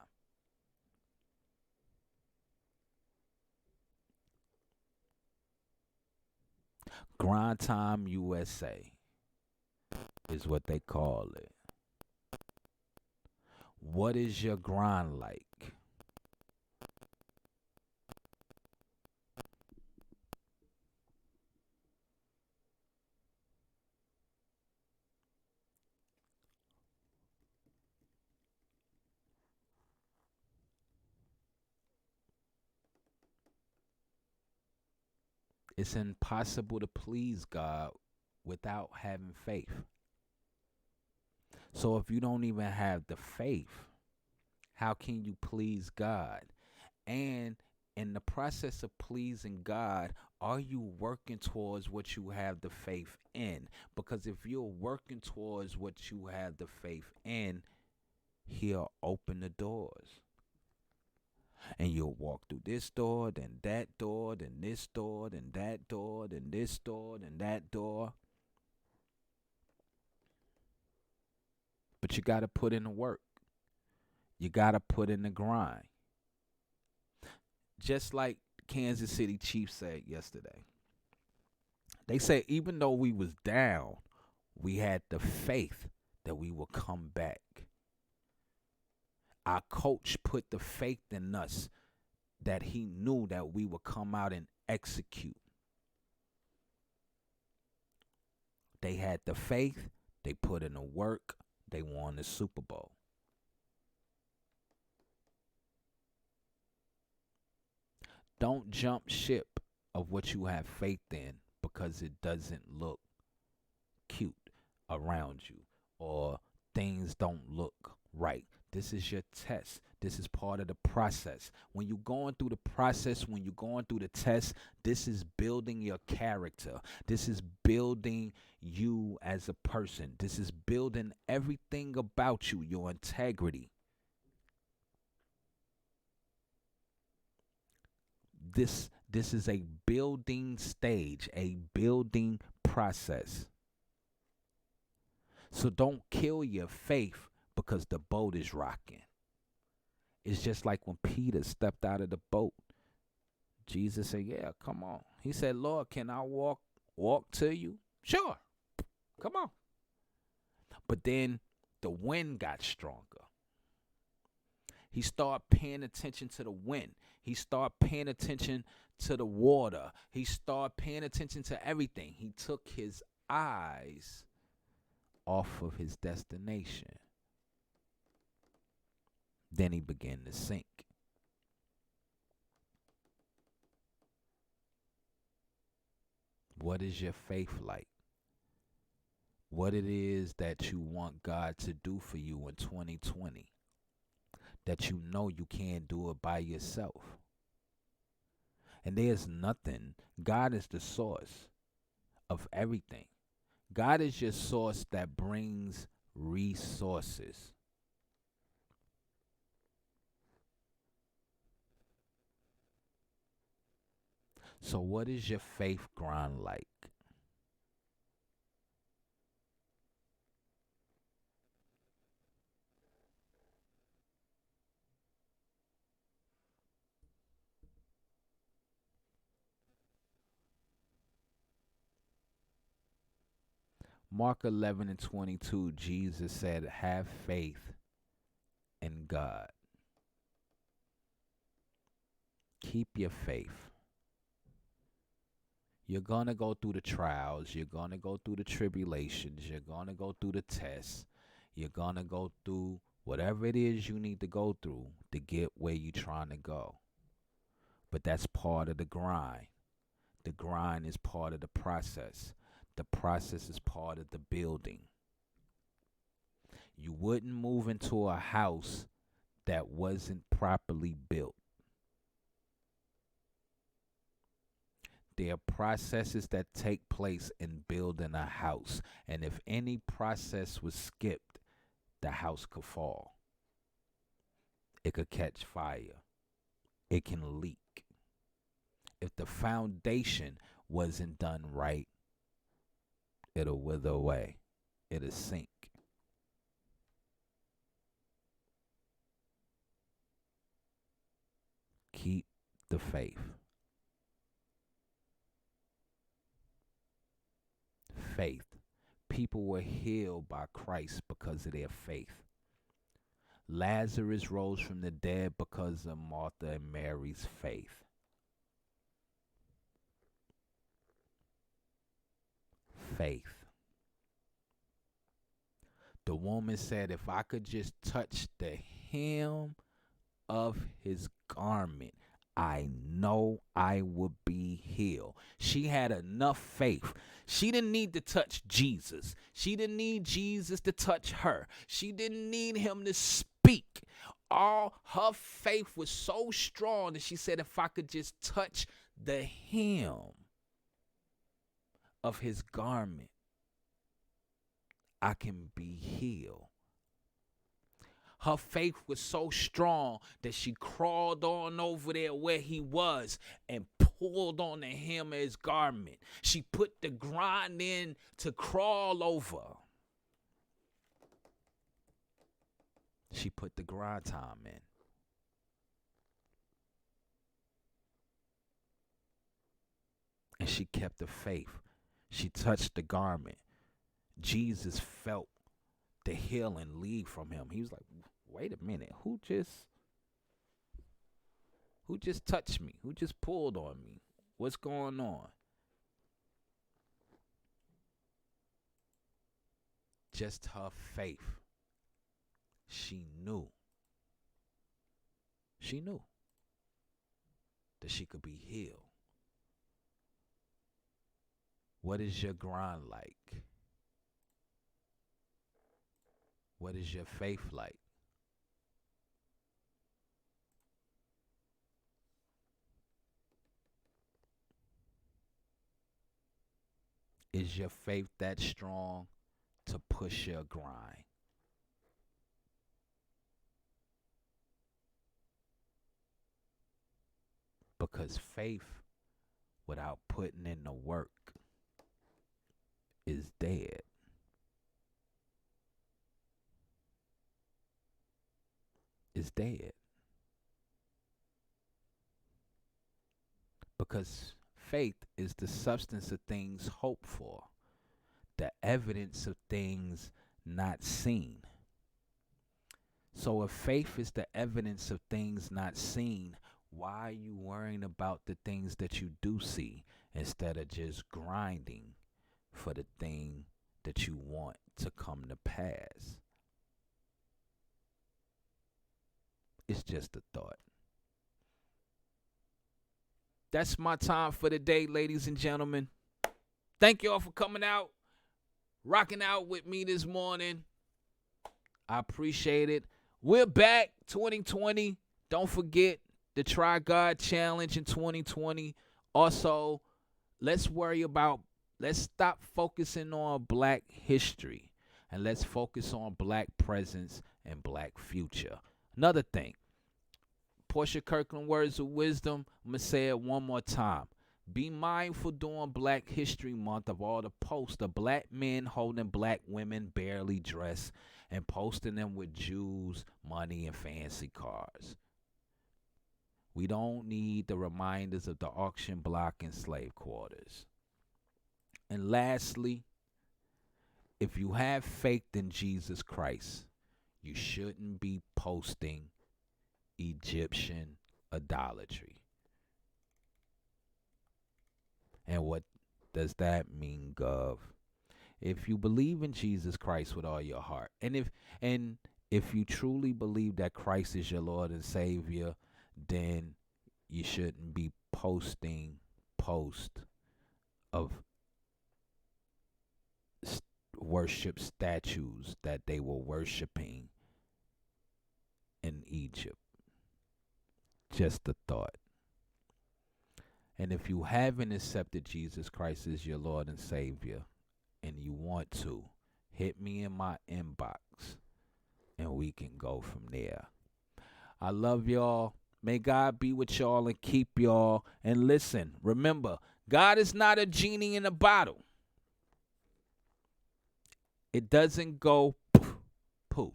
Grind Time USA is what they call it. What is your grind like? It's impossible to please God without having faith. So if you don't even have the faith, how can you please God? And in the process of pleasing God, are you working towards what you have the faith in? Because if you're working towards what you have the faith in, He'll open the doors. And you'll walk through this door, then that door, then this door, then that door, then this door, then that door. But you got to put in the work. You got to put in the grind. Just like Kansas City Chiefs said yesterday. They said even though we was down, we had the faith that we will come back. Our coach put the faith in us that he knew that we would come out and execute. They had the faith. They put in the work. They won the Super Bowl. Don't jump ship of what you have faith in because it doesn't look cute around you or things don't look right. This is your test. This is part of the process. When you're going through the process, when you're going through the test, this is building your character. This is building you as a person. This is building everything about you, your integrity. This is a building stage, a building process. So don't kill your faith because the boat is rocking. It's just like when Peter stepped out of the boat. Jesus said, yeah, come on. He said, Lord, can I walk to you? Sure. Come on. But then the wind got stronger. He started paying attention to the wind. He started paying attention to the water. He started paying attention to everything. He took his eyes off of his destination. Then he began to sink. What is your faith like? What it is that you want God to do for you in 2020? That you know you can't do it by yourself. And there's nothing. God is the source of everything. God is your source that brings resources. So what is your faith grind like? Mark 11:22, Jesus said, have faith in God. Keep your faith. You're going to go through the trials. You're going to go through the tribulations. You're going to go through the tests. You're going to go through whatever it is you need to go through to get where you're trying to go. But that's part of the grind. The grind is part of the process. The process is part of the building. You wouldn't move into a house that wasn't properly built. There are processes that take place in building a house. And if any process was skipped, the house could fall. It could catch fire. It can leak. If the foundation wasn't done right, it'll wither away. It'll sink. Keep the faith. Faith. People were healed by Christ because of their faith. Lazarus rose from the dead because of Martha and Mary's faith. Faith. The woman said, if I could just touch the hem of his garment, I know I would be healed. She had enough faith. She didn't need to touch Jesus. She didn't need Jesus to touch her. She didn't need him to speak. All her faith was so strong that she said, if I could just touch the hem of his garment, I can be healed. Her faith was so strong that she crawled on over there where he was and pulled on the hem of his garment. She put the grind in to crawl over. She put the grind time in. And she kept the faith. She touched the garment. Jesus felt the healing leave from him. He was like, wait a minute, who just touched me? Who just pulled on me? What's going on? Just her faith. She knew. She knew that she could be healed. What is your grind like? What is your faith like? Is your faith that strong to push your grind? Because faith without putting in the work is dead. Is dead. Because faith is the substance of things hoped for, the evidence of things not seen. So if faith is the evidence of things not seen, why are you worrying about the things that you do see instead of just grinding for the thing that you want to come to pass? It's just a thought. That's my time for the day, ladies and gentlemen. Thank you all for coming out, rocking out with me this morning. I appreciate it. We're back 2020. Don't forget the Try God Challenge in 2020. Also, let's stop focusing on Black history and let's focus on Black presence and Black future. Another thing, Portia Kirkland words of wisdom. I'm going to say it one more time. Be mindful during Black History Month of all the posts of Black men holding Black women barely dressed and posting them with jewels, money, and fancy cars. We don't need the reminders of the auction block and slave quarters. And lastly, if you have faith in Jesus Christ, you shouldn't be posting Egyptian idolatry. And what does that mean, Gov? If you believe in Jesus Christ with all your heart, and if you truly believe that Christ is your Lord and Savior, then you shouldn't be posting posts of worship statues that they were worshiping in Egypt. Just a thought. And if you haven't accepted Jesus Christ as your Lord and Savior and you want to, hit me in my inbox and we can go from there. I love y'all. May God be with y'all and keep y'all. And listen, remember, God is not a genie in a bottle. It doesn't go poof, poof.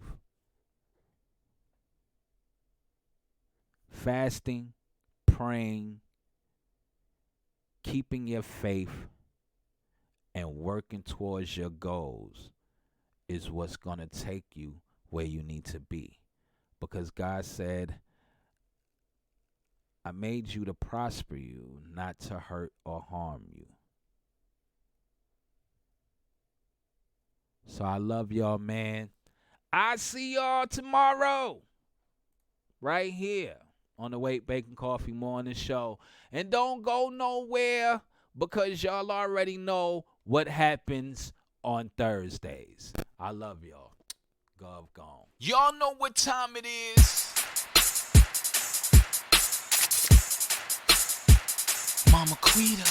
Fasting, praying, keeping your faith, and working towards your goals is what's going to take you where you need to be. Because God said, I made you to prosper you, not to hurt or harm you. So I love y'all, man. I see y'all tomorrow. Right here on the WakeBake and Coffee Morning Show. And don't go nowhere because y'all already know what happens on Thursdays. I love y'all. Gov gone. Y'all know what time it is. Mama Quita.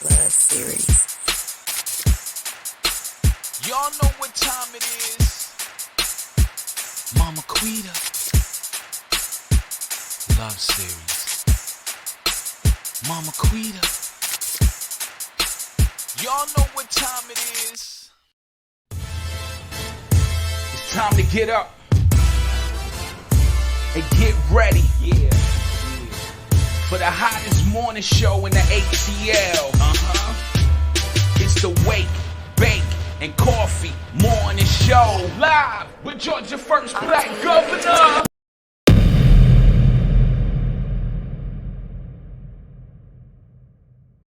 Love series. Y'all know what time it is. Mama Quita. Love series. Mama Quita. Y'all know what time it is. It's time to get up and get ready. Yeah. For the hottest morning show in the ATL. It's the Wake, Bake, and Coffee Morning Show. Live with Georgia First Black Governor.